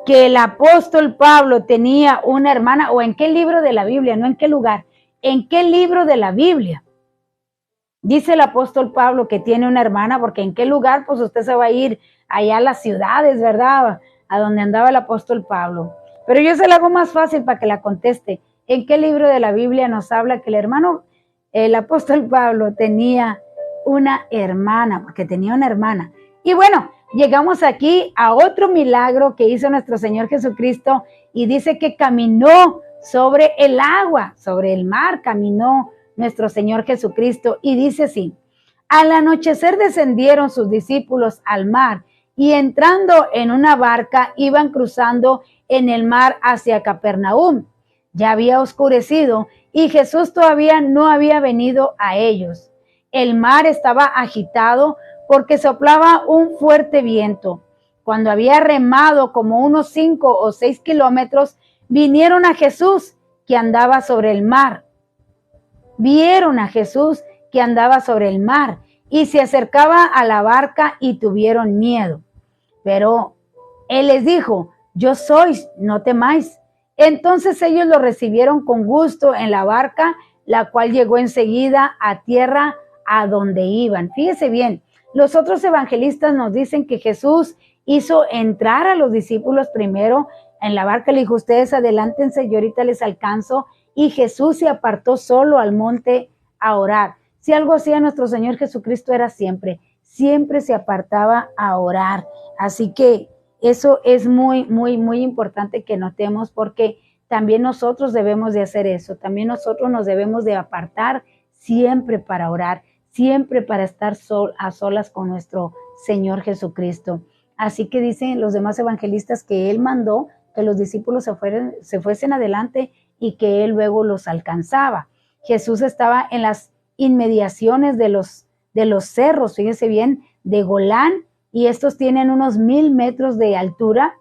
que el apóstol Pablo tenía una hermana? ¿O en qué libro de la Biblia? No en qué lugar. ¿En qué libro de la Biblia dice el apóstol Pablo que tiene una hermana? Porque en qué lugar, pues usted se va a ir allá a las ciudades, ¿verdad? A donde andaba el apóstol Pablo. Pero yo se la hago más fácil para que la conteste. ¿En qué libro de la Biblia nos habla que el apóstol Pablo tenía una hermana? Porque tenía una hermana. Y bueno, llegamos aquí a otro milagro que hizo nuestro Señor Jesucristo, y dice que caminó sobre el agua, sobre el mar, caminó nuestro Señor Jesucristo, y dice así, al anochecer descendieron sus discípulos al mar, y entrando en una barca iban cruzando en el mar hacia Capernaum. Ya había oscurecido y Jesús todavía no había venido a ellos. El mar estaba agitado porque soplaba un fuerte viento. Cuando había remado como unos 5 o 6 kilómetros, vinieron a Jesús que andaba sobre el mar. Vieron a Jesús que andaba sobre el mar y se acercaba a la barca y tuvieron miedo. Pero él les dijo, yo soy, no temáis. Entonces ellos lo recibieron con gusto en la barca, la cual llegó enseguida a tierra a donde iban. Fíjese bien, los otros evangelistas nos dicen que Jesús hizo entrar a los discípulos primero en la barca, le dijo, ustedes adelántense, yo ahorita les alcanzo, y Jesús se apartó solo al monte a orar. Si algo hacía nuestro Señor Jesucristo era siempre se apartaba a orar. Así que eso es muy, muy, muy importante que notemos, porque también nosotros debemos de hacer eso. También nosotros nos debemos de apartar siempre para orar, siempre para estar a solas con nuestro Señor Jesucristo. Así que dicen los demás evangelistas que Él mandó que los discípulos se fuesen adelante y que Él luego los alcanzaba. Jesús estaba en las inmediaciones de los cerros, fíjese bien, de Golán, y estos tienen unos 1000 metros de altura.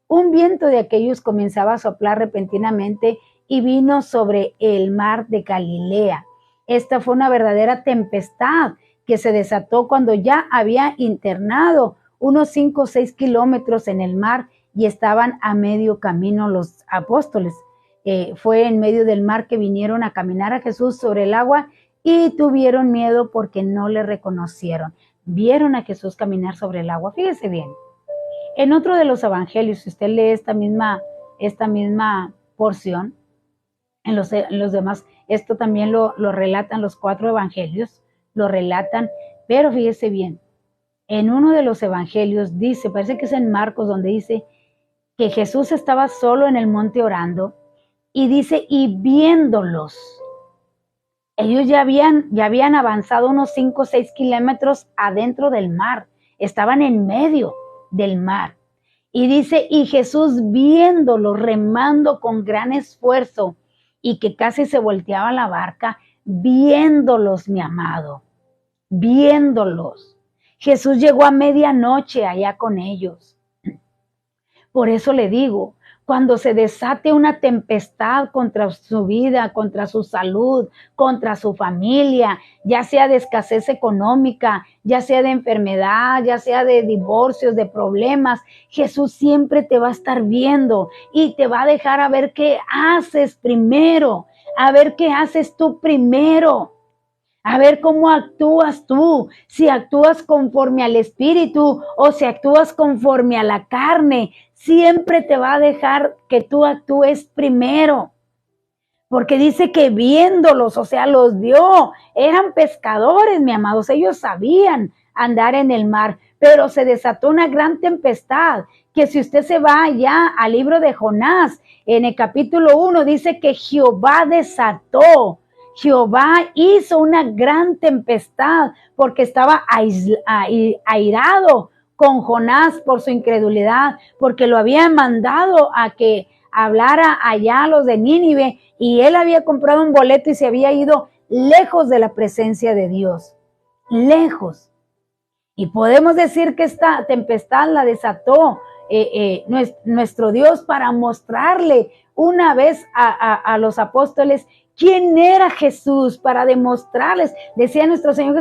Un viento de aquellos comenzaba a soplar repentinamente y vino sobre el mar de Galilea. Esta fue una verdadera tempestad que se desató cuando ya había internado unos 5 o 6 kilómetros en el mar y estaban a medio camino los apóstoles. Fue en medio del mar que vinieron a caminar a Jesús sobre el agua y tuvieron miedo porque no le reconocieron. Vieron a Jesús caminar sobre el agua. Fíjese bien. En otro de los evangelios, si usted lee esta misma porción, en los demás, esto también lo relatan los 4 evangelios, lo relatan, pero fíjese bien, en uno de los evangelios dice, parece que es en Marcos, donde dice que Jesús estaba solo en el monte orando, y dice, y viéndolos, ellos ya habían avanzado unos 5 o 6 kilómetros adentro del mar, estaban en medio del mar. Y dice, y Jesús viéndolos remando con gran esfuerzo y que casi se volteaba la barca, viéndolos, mi amado, viéndolos. Jesús llegó a medianoche allá con ellos. Por eso le digo, cuando se desate una tempestad contra su vida, contra su salud, contra su familia, ya sea de escasez económica, ya sea de enfermedad, ya sea de divorcios, de problemas, Jesús siempre te va a estar viendo y te va a dejar a ver qué haces primero, a ver qué haces tú primero. A ver cómo actúas tú, si actúas conforme al Espíritu o si actúas conforme a la carne. Siempre te va a dejar que tú actúes primero. Porque dice que viéndolos, o sea, los vio, eran pescadores, mi amados, ellos sabían andar en el mar, pero se desató una gran tempestad, que si usted se va allá al libro de Jonás, en el capítulo 1 dice que Jehová desató. Jehová hizo una gran tempestad porque estaba airado con Jonás por su incredulidad, porque lo había mandado a que hablara allá a los de Nínive y él había comprado un boleto y se había ido lejos de la presencia de Dios, lejos. Y podemos decir que esta tempestad la desató nuestro Dios para mostrarle una vez a los apóstoles quién era Jesús, para demostrarles, decía nuestro Señor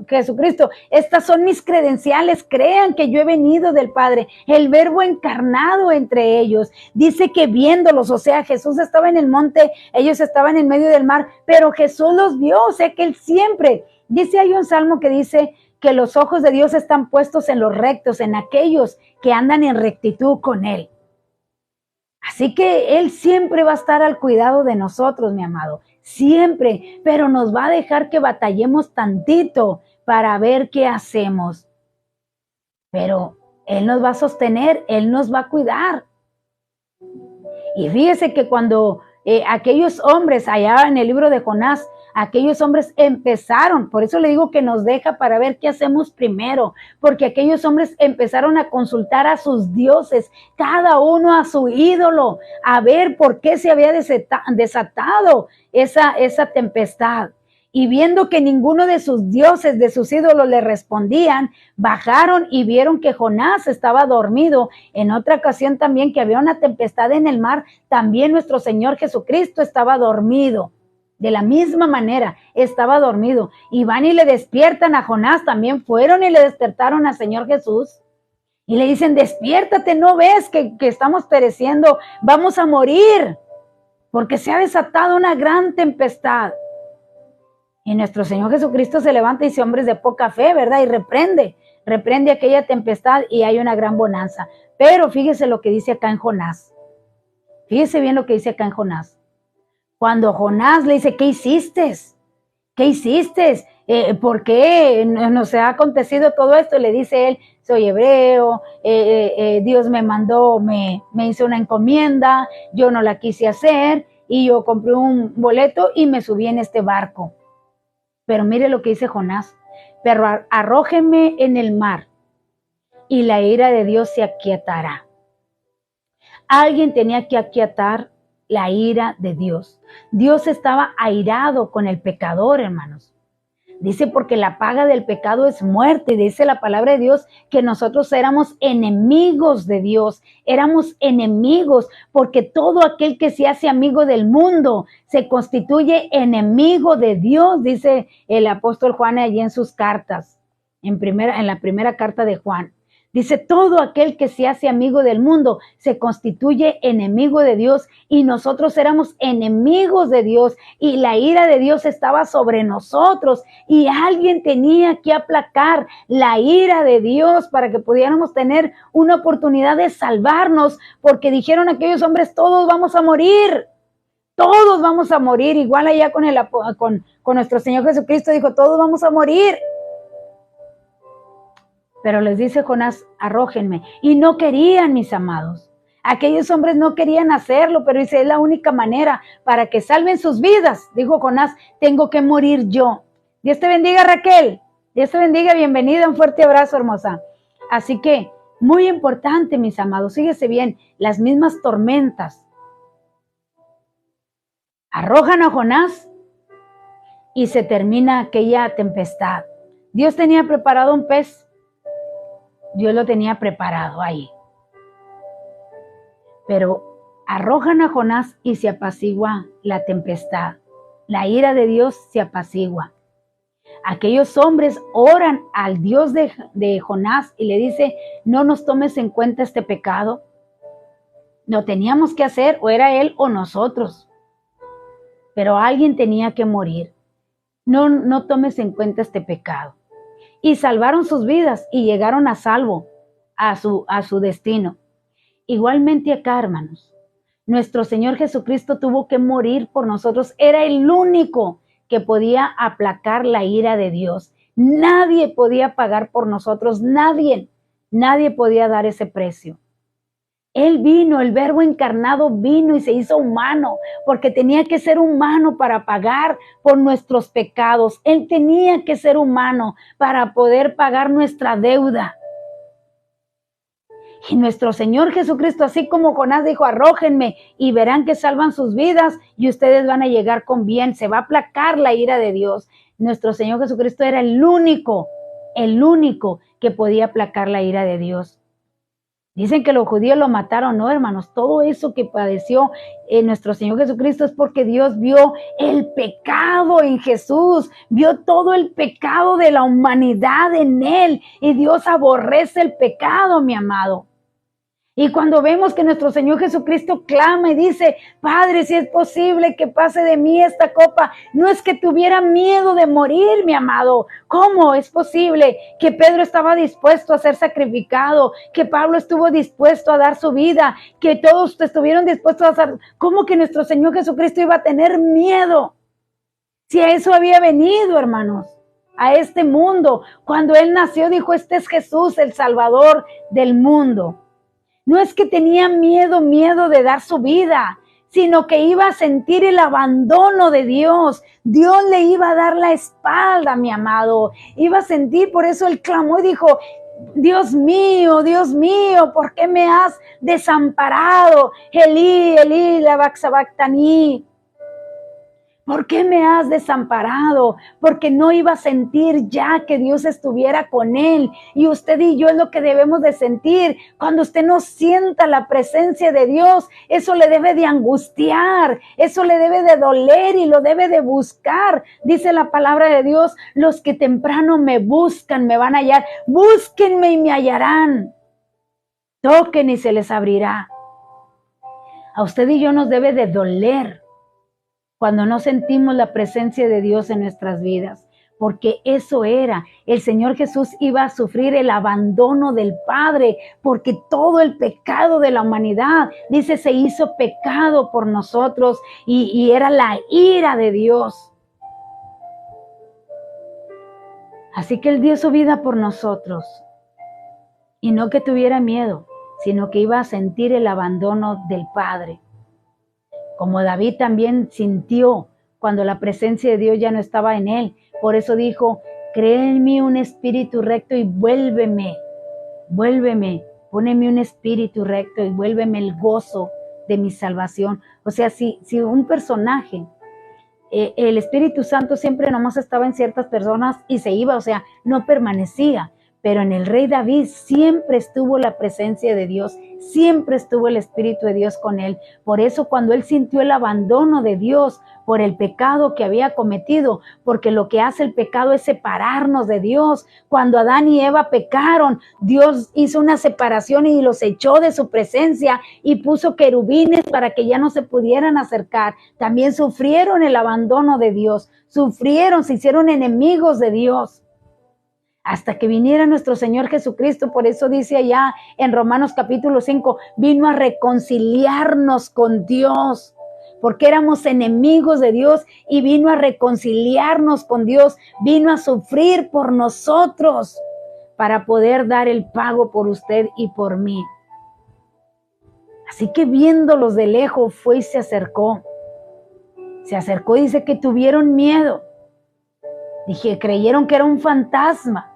Jesucristo, estas son mis credenciales, crean que yo he venido del Padre, el verbo encarnado entre ellos. Dice que viéndolos, o sea, Jesús estaba en el monte, ellos estaban en medio del mar, pero Jesús los vio, o sea que él siempre, dice, hay un salmo que dice que los ojos de Dios están puestos en los rectos, en aquellos que andan en rectitud con él. Así que Él siempre va a estar al cuidado de nosotros, mi amado, siempre, pero nos va a dejar que batallemos tantito para ver qué hacemos. Pero Él nos va a sostener, Él nos va a cuidar. Y fíjese que cuando aquellos hombres allá en el libro de Jonás, aquellos hombres empezaron, por eso le digo que nos deja para ver qué hacemos primero, porque aquellos hombres empezaron a consultar a sus dioses, cada uno a su ídolo, a ver por qué se había desatado esa tempestad. Y viendo que ninguno de sus dioses, de sus ídolos le respondían, bajaron y vieron que Jonás estaba dormido. En otra ocasión también que había una tempestad en el mar, también nuestro Señor Jesucristo estaba dormido. De la misma manera, estaba dormido. Y van y le despiertan a Jonás, también fueron y le despertaron al Señor Jesús. Y le dicen, despiértate, ¿no ves que estamos pereciendo? Vamos a morir, porque se ha desatado una gran tempestad. Y nuestro Señor Jesucristo se levanta y dice, hombres de poca fe, ¿verdad? Y reprende aquella tempestad y hay una gran bonanza. Pero fíjese lo que dice acá en Jonás. Fíjese bien lo que dice acá en Jonás. Cuando Jonás le dice, ¿qué hiciste? ¿Qué hiciste? ¿Por qué nos ha acontecido todo esto? Le dice él, soy hebreo, Dios me mandó, me hizo una encomienda, yo no la quise hacer y yo compré un boleto y me subí en este barco. Pero mire lo que dice Jonás, pero arrójenme en el mar y la ira de Dios se aquietará. Alguien tenía que aquietar la ira de Dios. Dios estaba airado con el pecador, hermanos. Dice, porque la paga del pecado es muerte. Dice la palabra de Dios que nosotros éramos enemigos de Dios. Éramos enemigos porque todo aquel que se hace amigo del mundo se constituye enemigo de Dios, dice el apóstol Juan allí en sus cartas, en la primera carta de Juan. Dice, todo aquel que se hace amigo del mundo se constituye enemigo de Dios y nosotros éramos enemigos de Dios y la ira de Dios estaba sobre nosotros y alguien tenía que aplacar la ira de Dios para que pudiéramos tener una oportunidad de salvarnos, porque dijeron aquellos hombres, todos vamos a morir. Todos vamos a morir, igual allá con nuestro Señor Jesucristo dijo, todos vamos a morir. Pero les dice Jonás, arrójenme. Y no querían, mis amados. Aquellos hombres no querían hacerlo, pero dice, es la única manera para que salven sus vidas. Dijo Jonás, tengo que morir yo. Dios te bendiga, Raquel. Dios te bendiga, bienvenida, un fuerte abrazo, hermosa. Así que, muy importante, mis amados, fíjese bien, las mismas tormentas arrojan a Jonás y se termina aquella tempestad. Dios tenía preparado un pez. Dios lo tenía preparado ahí. Pero Arrojan a Jonás y se apacigua la tempestad. La ira de Dios se apacigua. Aquellos hombres oran al Dios de Jonás y le dice, no nos tomes en cuenta este pecado. Lo teníamos que hacer, o era él o nosotros. Pero alguien tenía que morir. No tomes en cuenta este pecado. Y salvaron sus vidas y llegaron a salvo a su destino. Igualmente acá, hermanos, nuestro Señor Jesucristo tuvo que morir por nosotros. Era el único que podía aplacar la ira de Dios. Nadie podía pagar por nosotros, nadie podía dar ese precio. Él vino, el Verbo encarnado vino y se hizo humano, porque tenía que ser humano para pagar por nuestros pecados. Él tenía que ser humano para poder pagar nuestra deuda. Y nuestro Señor Jesucristo, así como Jonás dijo, arrójenme y verán que salvan sus vidas y ustedes van a llegar con bien, se va a aplacar la ira de Dios. Nuestro Señor Jesucristo era el único que podía aplacar la ira de Dios. Dicen que los judíos lo mataron, no, hermanos, todo eso que padeció nuestro Señor Jesucristo es porque Dios vio el pecado en Jesús, vio todo el pecado de la humanidad en Él, y Dios aborrece el pecado, mi amado. Y cuando vemos que nuestro Señor Jesucristo clama y dice, Padre, si es posible que pase de mí esta copa, no es que tuviera miedo de morir, mi amado. ¿Cómo es posible que Pedro estaba dispuesto a ser sacrificado, que Pablo estuvo dispuesto a dar su vida, que todos estuvieron dispuestos a hacer? ¿Cómo que nuestro Señor Jesucristo iba a tener miedo? Si a eso había venido, hermanos, a este mundo. Cuando Él nació, dijo, este es Jesús, el Salvador del mundo. No es que tenía miedo de dar su vida, sino que iba a sentir el abandono de Dios. Dios le iba a dar la espalda, mi amado. Iba a sentir, por eso él clamó y dijo, Dios mío, ¿por qué me has desamparado? Elí, Elí, lama sabactani. ¿Por qué me has desamparado? Porque no iba a sentir ya que Dios estuviera con él. Y usted y yo es lo que debemos de sentir. Cuando usted no sienta la presencia de Dios, eso le debe de angustiar, eso le debe de doler y lo debe de buscar. Dice la palabra de Dios, los que temprano me buscan me van a hallar. Búsquenme y me hallarán. Toquen y se les abrirá. A usted y yo nos debe de doler cuando no sentimos la presencia de Dios en nuestras vidas, porque eso era, el Señor Jesús iba a sufrir el abandono del Padre, porque todo el pecado de la humanidad, dice, se hizo pecado por nosotros y era la ira de Dios. Así que Él dio su vida por nosotros, y no que tuviera miedo, sino que iba a sentir el abandono del Padre. Como David también sintió cuando la presencia de Dios ya no estaba en él. Por eso dijo, crea en mí un espíritu recto y vuélveme, póneme un espíritu recto y vuélveme el gozo de mi salvación. O sea, si un personaje, el Espíritu Santo siempre nomás estaba en ciertas personas y se iba, o sea, no permanecía. Pero en el rey David siempre estuvo la presencia de Dios, siempre estuvo el Espíritu de Dios con él. Por eso cuando él sintió el abandono de Dios por el pecado que había cometido, porque lo que hace el pecado es separarnos de Dios. Cuando Adán y Eva pecaron, Dios hizo una separación y los echó de su presencia y puso querubines para que ya no se pudieran acercar. También sufrieron el abandono de Dios, se hicieron enemigos de Dios. Hasta que viniera nuestro Señor Jesucristo. Por eso dice allá en Romanos capítulo 5, vino a reconciliarnos con Dios, porque éramos enemigos de Dios y vino a reconciliarnos con Dios, vino a sufrir por nosotros para poder dar el pago por usted y por mí. Así que viéndolos de lejos fue y se acercó y dice que tuvieron miedo. Creyeron que era un fantasma,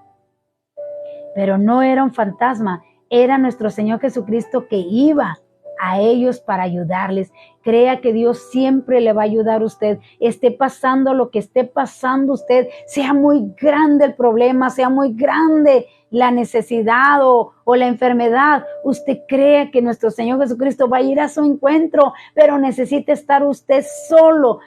pero no era un fantasma, era nuestro Señor Jesucristo que iba a ellos para ayudarles. Crea que Dios siempre le va a ayudar a usted. Esté pasando lo que esté pasando usted, sea muy grande el problema, sea muy grande la necesidad o la enfermedad. Usted crea que nuestro Señor Jesucristo va a ir a su encuentro, pero necesita estar usted solo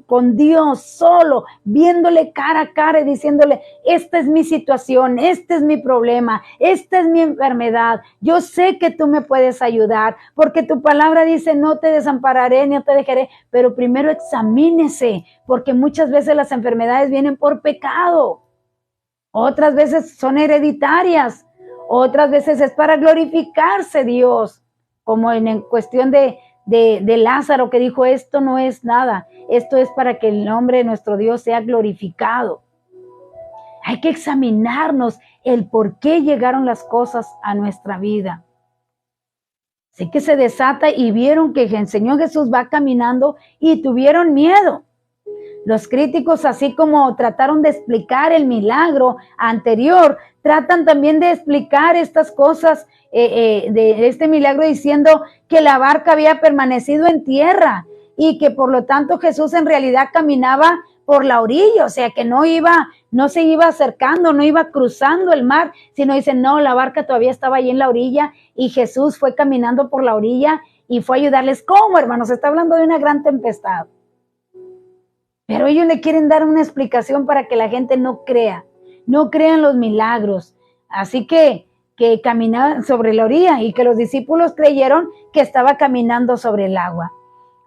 con Dios, solo, viéndole cara a cara y diciéndole, esta es mi situación, este es mi problema, esta es mi enfermedad. Yo sé que tú me puedes ayudar, porque tu palabra dice, no te desampararé ni te dejaré, pero primero examínese, porque muchas veces las enfermedades vienen por pecado. Otras veces son hereditarias, otras veces es para glorificarse Dios, como en cuestión de Lázaro, que dijo, esto no es nada, esto es para que el nombre de nuestro Dios sea glorificado. Hay que examinarnos el por qué llegaron las cosas a nuestra vida. Así que se desata y vieron que el Señor Jesús va caminando y tuvieron miedo. Los críticos, así como trataron de explicar el milagro anterior, tratan también de explicar estas cosas de este milagro diciendo que la barca había permanecido en tierra y que por lo tanto Jesús en realidad caminaba por la orilla, o sea que no se iba acercando, no iba cruzando el mar, sino dicen, no, la barca todavía estaba ahí en la orilla y Jesús fue caminando por la orilla y fue a ayudarles. ¿Cómo, hermanos? Se está hablando de una gran tempestad. Pero ellos le quieren dar una explicación para que la gente no crea en los milagros. Así que caminaban sobre la orilla y que los discípulos creyeron que estaba caminando sobre el agua.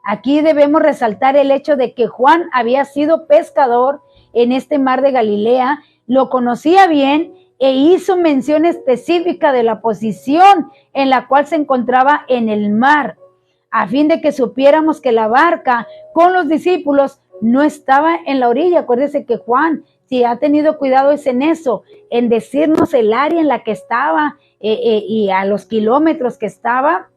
Aquí debemos resaltar el hecho de que Juan había sido pescador en este mar de Galilea, lo conocía bien e hizo mención específica de la posición en la cual se encontraba en el mar, a fin de que supiéramos que la barca con los discípulos no estaba en la orilla. Acuérdese que Juan, si ha tenido cuidado, es en eso, en decirnos el área en la que estaba y a los kilómetros que estaba.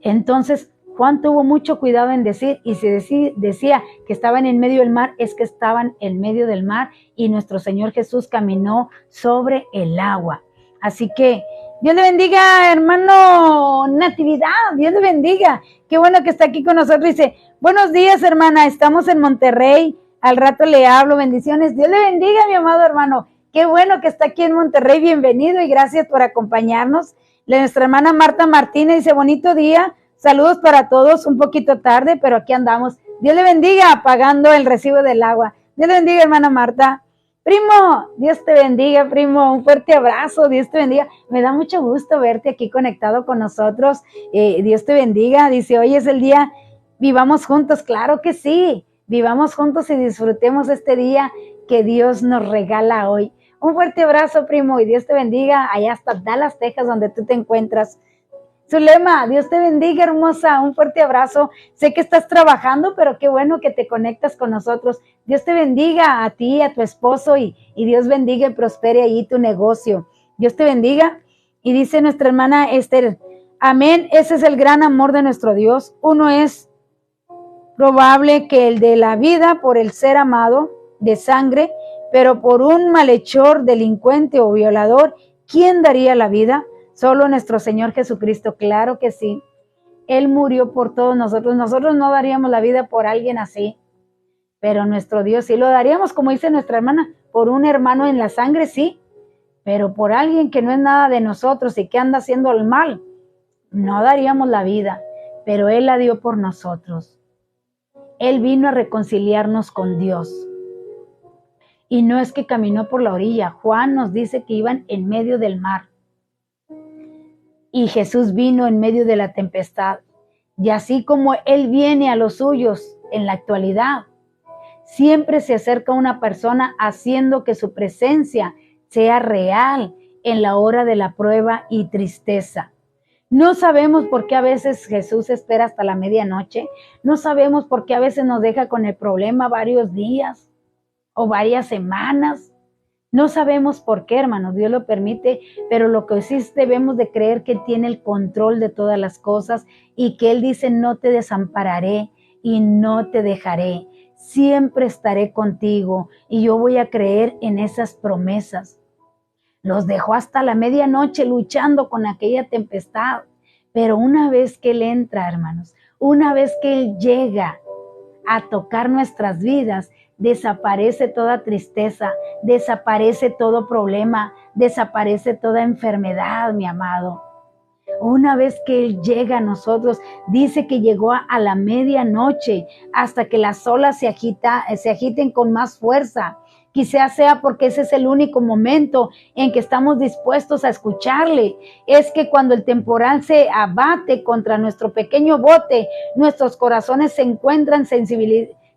Entonces Juan tuvo mucho cuidado en decir, y si decía que estaban en medio del mar, es que estaban en medio del mar y nuestro Señor Jesús caminó sobre el agua. Así que Dios le bendiga, hermano Natividad, Dios le bendiga. Qué bueno que está aquí con nosotros. Dice, buenos días, hermana, estamos en Monterrey, al rato le hablo, bendiciones. Dios le bendiga, mi amado hermano. Qué bueno que está aquí en Monterrey, bienvenido y gracias por acompañarnos. Nuestra hermana Marta Martínez dice, bonito día, saludos para todos, un poquito tarde, pero aquí andamos. Dios le bendiga, pagando el recibo del agua. Dios le bendiga, hermana Marta. Primo, Dios te bendiga, primo, un fuerte abrazo, Dios te bendiga. Me da mucho gusto verte aquí conectado con nosotros. Dios te bendiga. Dice, hoy es el día, vivamos juntos. Claro que sí, vivamos juntos y disfrutemos este día que Dios nos regala hoy. Un fuerte abrazo, primo, y Dios te bendiga allá hasta Dallas, Texas, donde tú te encuentras. Zulema, Dios te bendiga, hermosa, un fuerte abrazo. Sé que estás trabajando, pero qué bueno que te conectas con nosotros. Dios te bendiga a ti, a tu esposo, y Dios bendiga y prospere ahí tu negocio. Dios te bendiga. Y dice nuestra hermana Esther, amén, ese es el gran amor de nuestro Dios. Uno es probable que el de la vida por el ser amado de sangre, pero por un malhechor, delincuente o violador, ¿quién daría la vida? Solo nuestro Señor Jesucristo, claro que sí. Él murió por todos nosotros. Nosotros no daríamos la vida por alguien así, pero nuestro Dios sí lo daríamos, como dice nuestra hermana, por un hermano en la sangre, sí, pero por alguien que no es nada de nosotros y que anda haciendo el mal, no daríamos la vida, pero Él la dio por nosotros. Él vino a reconciliarnos con Dios. Y no es que caminó por la orilla. Juan nos dice que iban en medio del mar. Y Jesús vino en medio de la tempestad. Y así como Él viene a los suyos en la actualidad, siempre se acerca a una persona haciendo que su presencia sea real en la hora de la prueba y tristeza. No sabemos por qué a veces Jesús espera hasta la medianoche. No sabemos por qué a veces nos deja con el problema varios días o varias semanas. No sabemos por qué, hermanos, Dios lo permite, pero lo que sí debemos de creer que Él tiene el control de todas las cosas y que Él dice, no te desampararé y no te dejaré. Siempre estaré contigo y yo voy a creer en esas promesas. Los dejó hasta la medianoche luchando con aquella tempestad, Pero una vez que Él entra, hermanos, una vez que Él llega a tocar nuestras vidas, desaparece toda tristeza, desaparece todo problema, desaparece toda enfermedad, mi amado. Una vez que Él llega a nosotros, dice que llegó a la medianoche hasta que las olas se agiten con más fuerza. Quizás sea porque ese es el único momento en que estamos dispuestos a escucharle. Es que cuando el temporal se abate contra nuestro pequeño bote, nuestros corazones se encuentran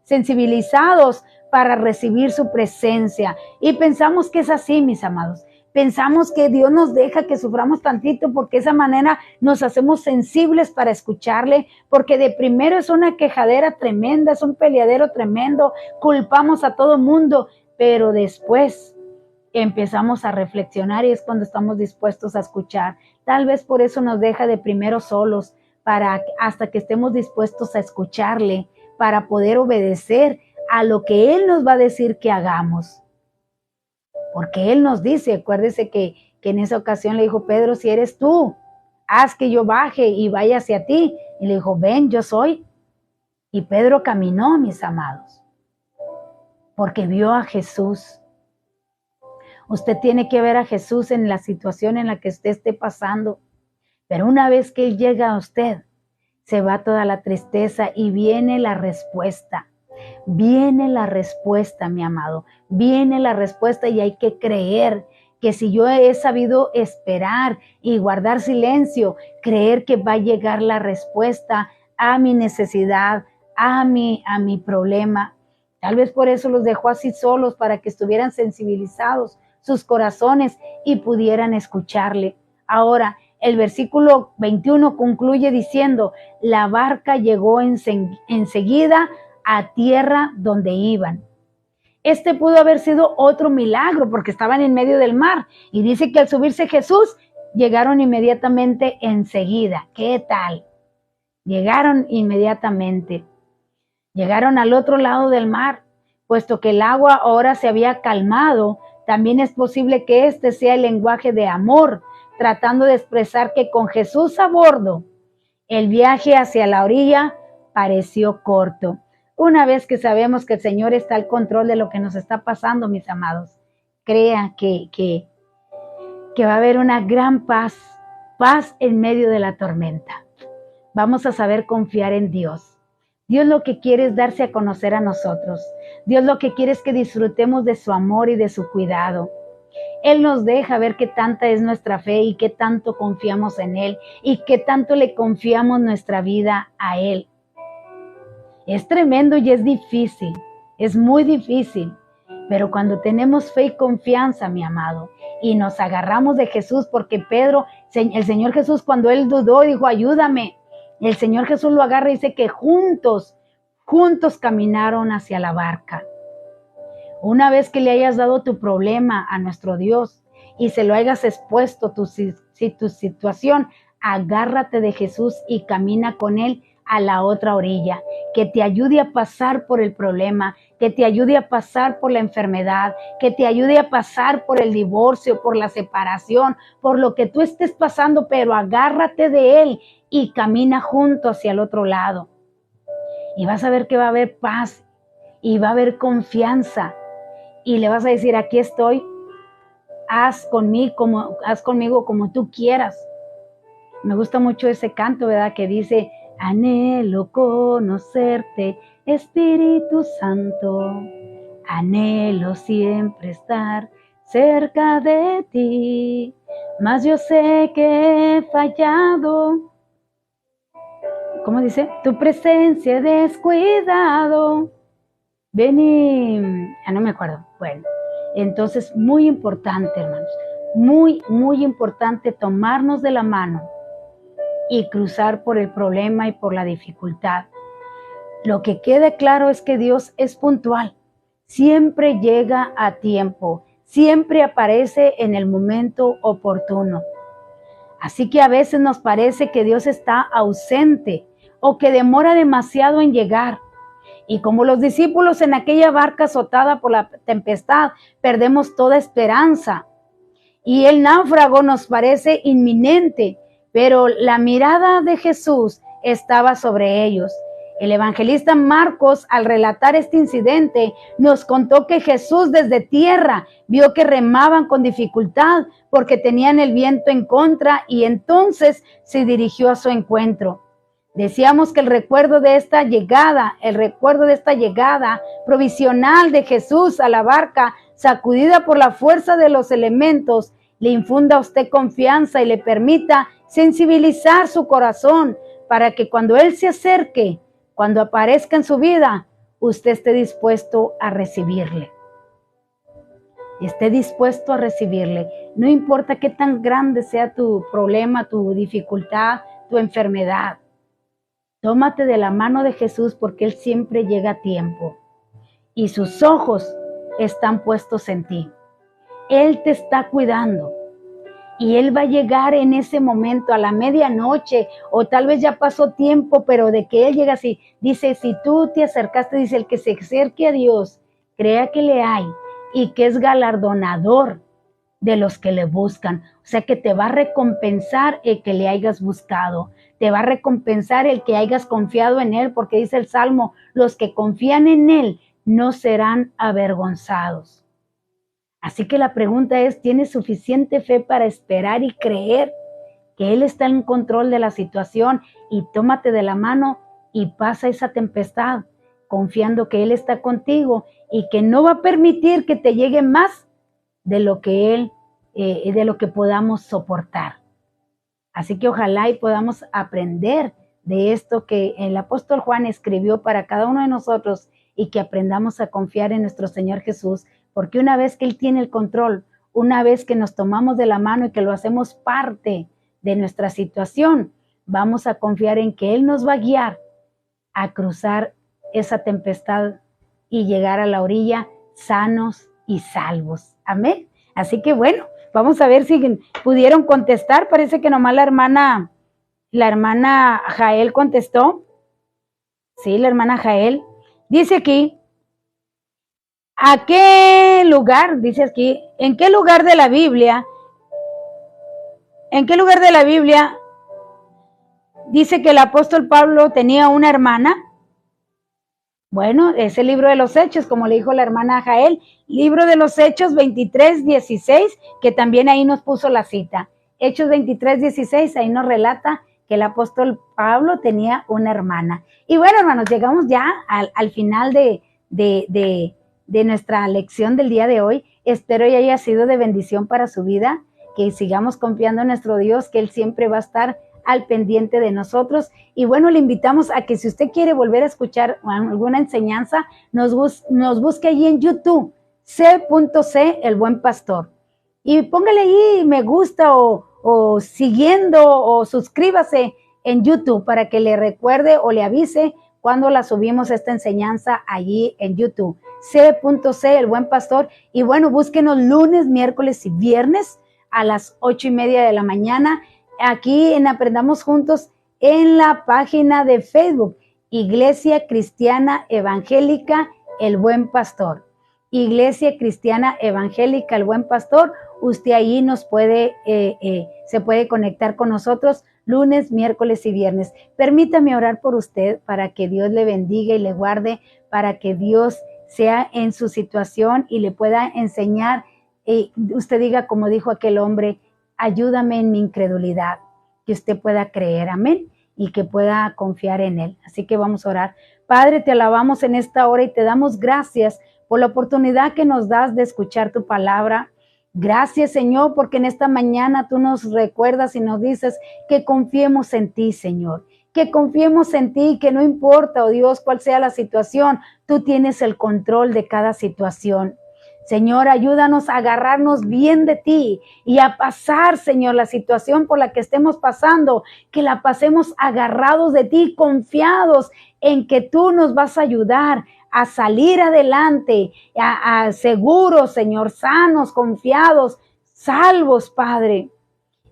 sensibilizados para recibir su presencia. Y pensamos que es así, mis amados. Pensamos que Dios nos deja que suframos tantito porque de esa manera nos hacemos sensibles para escucharle, porque de primero es una quejadera tremenda, es un peleadero tremendo, culpamos a todo mundo, pero después empezamos a reflexionar y es cuando estamos dispuestos a escuchar. Tal vez por eso nos deja de primero solos, hasta que estemos dispuestos a escucharle, para poder obedecer a lo que Él nos va a decir que hagamos. Porque Él nos dice, acuérdese que en esa ocasión le dijo, Pedro, si eres tú, haz que yo baje y vaya hacia ti. Y le dijo, ven, yo soy. Y Pedro caminó, mis amados, porque vio a Jesús. Usted tiene que ver a Jesús en la situación en la que usted esté pasando. Pero una vez que Él llega a usted, se va toda la tristeza y viene la respuesta. Viene la respuesta, mi amado. Viene la respuesta y hay que creer que si yo he sabido esperar y guardar silencio, creer que va a llegar la respuesta a mi necesidad, a mi problema. Tal vez por eso los dejó así solos, para que estuvieran sensibilizados sus corazones y pudieran escucharle. Ahora, el versículo 21 concluye diciendo, la barca llegó enseguida a tierra donde iban. Este pudo haber sido otro milagro porque estaban en medio del mar. Y dice que al subirse Jesús, llegaron inmediatamente enseguida. ¿Qué tal? Llegaron inmediatamente. Llegaron al otro lado del mar. Puesto que el agua ahora se había calmado, también es posible que este sea el lenguaje de amor, tratando de expresar que con Jesús a bordo, el viaje hacia la orilla pareció corto. Una vez que sabemos que el Señor está al control de lo que nos está pasando, mis amados, crea que va a haber una gran paz en medio de la tormenta. Vamos a saber confiar en Dios. Dios lo que quiere es darse a conocer a nosotros. Dios lo que quiere es que disfrutemos de su amor y de su cuidado. Él nos deja ver qué tanta es nuestra fe y qué tanto confiamos en Él y qué tanto le confiamos nuestra vida a Él. Es tremendo y es difícil, es muy difícil, pero cuando tenemos fe y confianza, mi amado, y nos agarramos de Jesús, porque Pedro, el Señor Jesús, cuando él dudó, dijo, ayúdame. El Señor Jesús lo agarra y dice que juntos caminaron hacia la barca. Una vez que le hayas dado tu problema a nuestro Dios y se lo hayas expuesto, tu situación, agárrate de Jesús y camina con Él a la otra orilla, que te ayude a pasar por el problema, que te ayude a pasar por la enfermedad, que te ayude a pasar por el divorcio, por la separación, por lo que tú estés pasando, pero agárrate de Él y camina junto hacia el otro lado. Y vas a ver que va a haber paz y va a haber confianza. Y le vas a decir, aquí estoy, haz conmigo como tú quieras. Me gusta mucho ese canto, ¿verdad? Que dice, anhelo conocerte, Espíritu Santo. Anhelo siempre estar cerca de ti, mas yo sé que he fallado. ¿Cómo dice? Tu presencia he descuidado. Ven y... no me acuerdo. Bueno, entonces muy importante, hermanos, muy, muy importante tomarnos de la mano y cruzar por el problema y por la dificultad. Lo que quede claro es que Dios es puntual, siempre llega a tiempo, siempre aparece en el momento oportuno. Así que a veces nos parece que Dios está ausente o que demora demasiado en llegar. Y como los discípulos en aquella barca azotada por la tempestad, perdemos toda esperanza. Y el náufrago nos parece inminente, pero la mirada de Jesús estaba sobre ellos. El evangelista Marcos, al relatar este incidente, nos contó que Jesús desde tierra vio que remaban con dificultad porque tenían el viento en contra y entonces se dirigió a su encuentro. Decíamos que el recuerdo de esta llegada provisional de Jesús a la barca, sacudida por la fuerza de los elementos, le infunda a usted confianza y le permita sensibilizar su corazón para que cuando Él se acerque, cuando aparezca en su vida, usted esté dispuesto a recibirle. Esté dispuesto a recibirle. No importa qué tan grande sea tu problema, tu dificultad, tu enfermedad. Tómate de la mano de Jesús porque Él siempre llega a tiempo. Y sus ojos están puestos en ti. Él te está cuidando. Y Él va a llegar en ese momento a la medianoche, o tal vez ya pasó tiempo, pero de que Él llega así. Dice, si tú te acercaste, dice, el que se acerque a Dios, crea que le hay y que es galardonador de los que le buscan. O sea que te va a recompensar el que le hayas buscado. Te va a recompensar el que hayas confiado en Él, porque dice el Salmo, los que confían en Él no serán avergonzados. Así que la pregunta es, ¿tienes suficiente fe para esperar y creer que Él está en control de la situación? Y tómate de la mano y pasa esa tempestad, confiando que Él está contigo y que no va a permitir que te llegue más de lo que podamos soportar. Así que ojalá y podamos aprender de esto que el apóstol Juan escribió para cada uno de nosotros y que aprendamos a confiar en nuestro Señor Jesús, porque una vez que Él tiene el control, una vez que nos tomamos de la mano y que lo hacemos parte de nuestra situación, vamos a confiar en que Él nos va a guiar a cruzar esa tempestad y llegar a la orilla sanos y salvos. Amén. Así que bueno, vamos a ver si pudieron contestar. Parece que nomás la hermana Jael contestó. Sí, la hermana Jael. Dice aquí, ¿a qué lugar? Dice aquí, ¿en qué lugar de la Biblia? ¿En qué lugar de la Biblia dice que el apóstol Pablo tenía una hermana? Bueno, es el libro de los Hechos, como le dijo la hermana Jael, libro de los Hechos 23:16, que también ahí nos puso la cita. Hechos 23:16, ahí nos relata que el apóstol Pablo tenía una hermana. Y bueno, hermanos, llegamos ya al final de nuestra lección del día de hoy. Espero que haya sido de bendición para su vida, que sigamos confiando en nuestro Dios, que Él siempre va a estar al pendiente de nosotros. Y bueno, le invitamos a que si usted quiere volver a escuchar alguna enseñanza, nos busque allí en YouTube, C.C. El Buen Pastor. Y póngale ahí me gusta o siguiendo o suscríbase en YouTube para que le recuerde o le avise cuando la subimos esta enseñanza allí en YouTube. C.C. El Buen Pastor. Y bueno, búsquenos lunes, miércoles y viernes a las 8:30 de la mañana. Aquí en Aprendamos Juntos en la página de Facebook, Iglesia Cristiana Evangélica El Buen Pastor. Iglesia Cristiana Evangélica El Buen Pastor. Usted ahí nos puede, se puede conectar con nosotros lunes, miércoles y viernes. Permítame orar por usted para que Dios le bendiga y le guarde, para que Dios sea en su situación y le pueda enseñar. Usted diga, como dijo aquel hombre, ayúdame en mi incredulidad, que usted pueda creer, amén, y que pueda confiar en Él. Así que vamos a orar. Padre, te alabamos en esta hora y te damos gracias por la oportunidad que nos das de escuchar tu palabra. Gracias, Señor, porque en esta mañana tú nos recuerdas y nos dices que confiemos en ti, Señor, que confiemos en ti, que no importa, oh Dios, cuál sea la situación, tú tienes el control de cada situación. Señor, ayúdanos a agarrarnos bien de ti y a pasar, Señor, la situación por la que estemos pasando, que la pasemos agarrados de ti, confiados en que tú nos vas a ayudar a salir adelante, a seguros, Señor, sanos, confiados, salvos, Padre.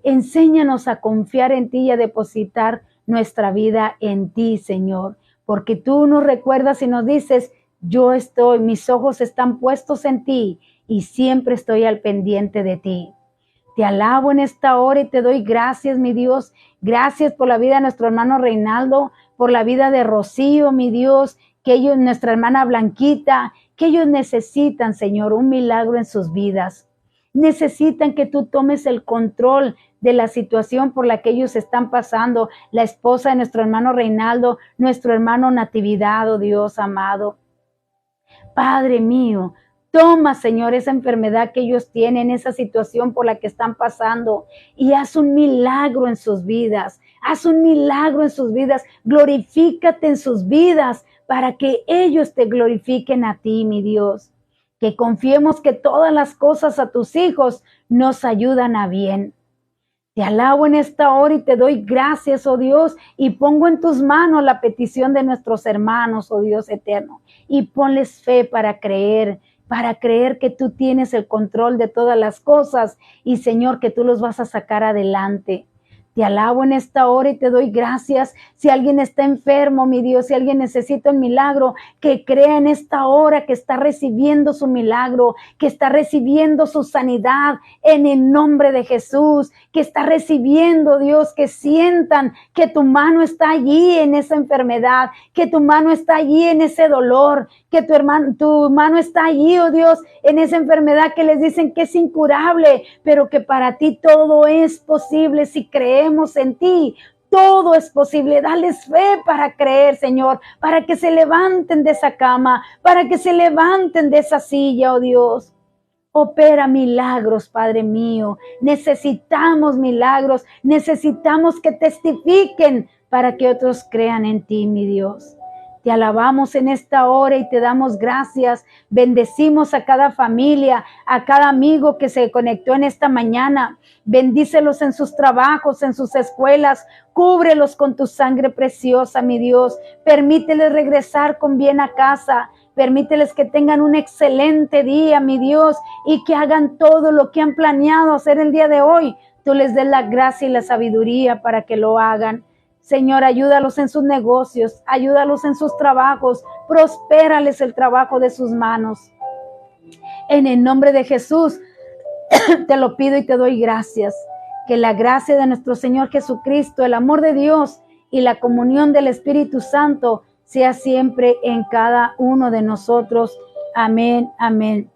Enséñanos a confiar en ti y a depositar nuestra vida en ti, Señor, porque tú nos recuerdas y nos dices, yo mis ojos están puestos en ti y siempre estoy al pendiente de ti. Te alabo en esta hora y te doy gracias, mi Dios. Gracias por la vida de nuestro hermano Reinaldo, por la vida de Rocío, mi Dios, que ellos, nuestra hermana Blanquita, que ellos necesitan, Señor, un milagro en sus vidas. Necesitan que tú tomes el control de la situación por la que ellos están pasando. La esposa de nuestro hermano Reinaldo, nuestro hermano Natividad, oh Dios amado. Padre mío, toma, Señor, esa enfermedad que ellos tienen, esa situación por la que están pasando y haz un milagro en sus vidas. Haz un milagro en sus vidas. Glorifícate en sus vidas para que ellos te glorifiquen a ti, mi Dios. Que confiemos que todas las cosas a tus hijos nos ayudan a bien. Te alabo en esta hora y te doy gracias, oh Dios, y pongo en tus manos la petición de nuestros hermanos, oh Dios eterno, y ponles fe para creer que tú tienes el control de todas las cosas y, Señor, que tú los vas a sacar adelante. Te alabo en esta hora y te doy gracias. Si alguien está enfermo, mi Dios, si alguien necesita un milagro, que crea en esta hora que está recibiendo su milagro, que está recibiendo su sanidad en el nombre de Jesús, que está recibiendo, Dios, que sientan que tu mano está allí en esa enfermedad, que tu mano está allí en ese dolor, que tu mano está allí, oh Dios, en esa enfermedad que les dicen que es incurable, pero que para ti todo es posible si creemos en ti. Todo es posible. Dales fe para creer, Señor, para que se levanten de esa cama, para que se levanten de esa silla, oh Dios. Opera milagros, Padre mío. Necesitamos milagros. Necesitamos que testifiquen para que otros crean en ti, mi Dios. Te alabamos en esta hora y te damos gracias. Bendecimos a cada familia, a cada amigo que se conectó en esta mañana. Bendícelos en sus trabajos, en sus escuelas. Cúbrelos con tu sangre preciosa, mi Dios. Permíteles regresar con bien a casa. Permíteles que tengan un excelente día, mi Dios, y que hagan todo lo que han planeado hacer el día de hoy. Tú les des la gracia y la sabiduría para que lo hagan. Señor, ayúdalos en sus negocios, ayúdalos en sus trabajos, prospérales el trabajo de sus manos. En el nombre de Jesús, te lo pido y te doy gracias. Que la gracia de nuestro Señor Jesucristo, el amor de Dios y la comunión del Espíritu Santo sea siempre en cada uno de nosotros. Amén, amén.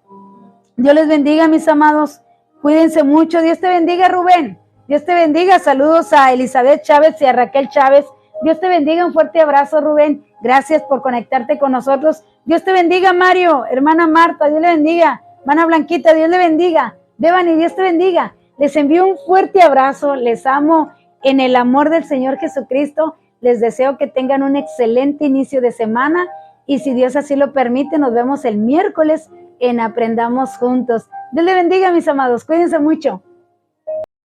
Dios les bendiga, mis amados. Cuídense mucho. Dios te bendiga, Rubén. Dios te bendiga. Saludos a Elizabeth Chávez y a Raquel Chávez. Dios te bendiga. Un fuerte abrazo, Rubén. Gracias por conectarte con nosotros. Dios te bendiga, Mario. Hermana Marta, Dios le bendiga. Hermana Blanquita, Dios le bendiga. Devani, Dios te bendiga. Les envío un fuerte abrazo. Les amo en el amor del Señor Jesucristo. Les deseo que tengan un excelente inicio de semana. Y si Dios así lo permite, nos vemos el miércoles en Aprendamos Juntos. Dios le bendiga, mis amados. Cuídense mucho.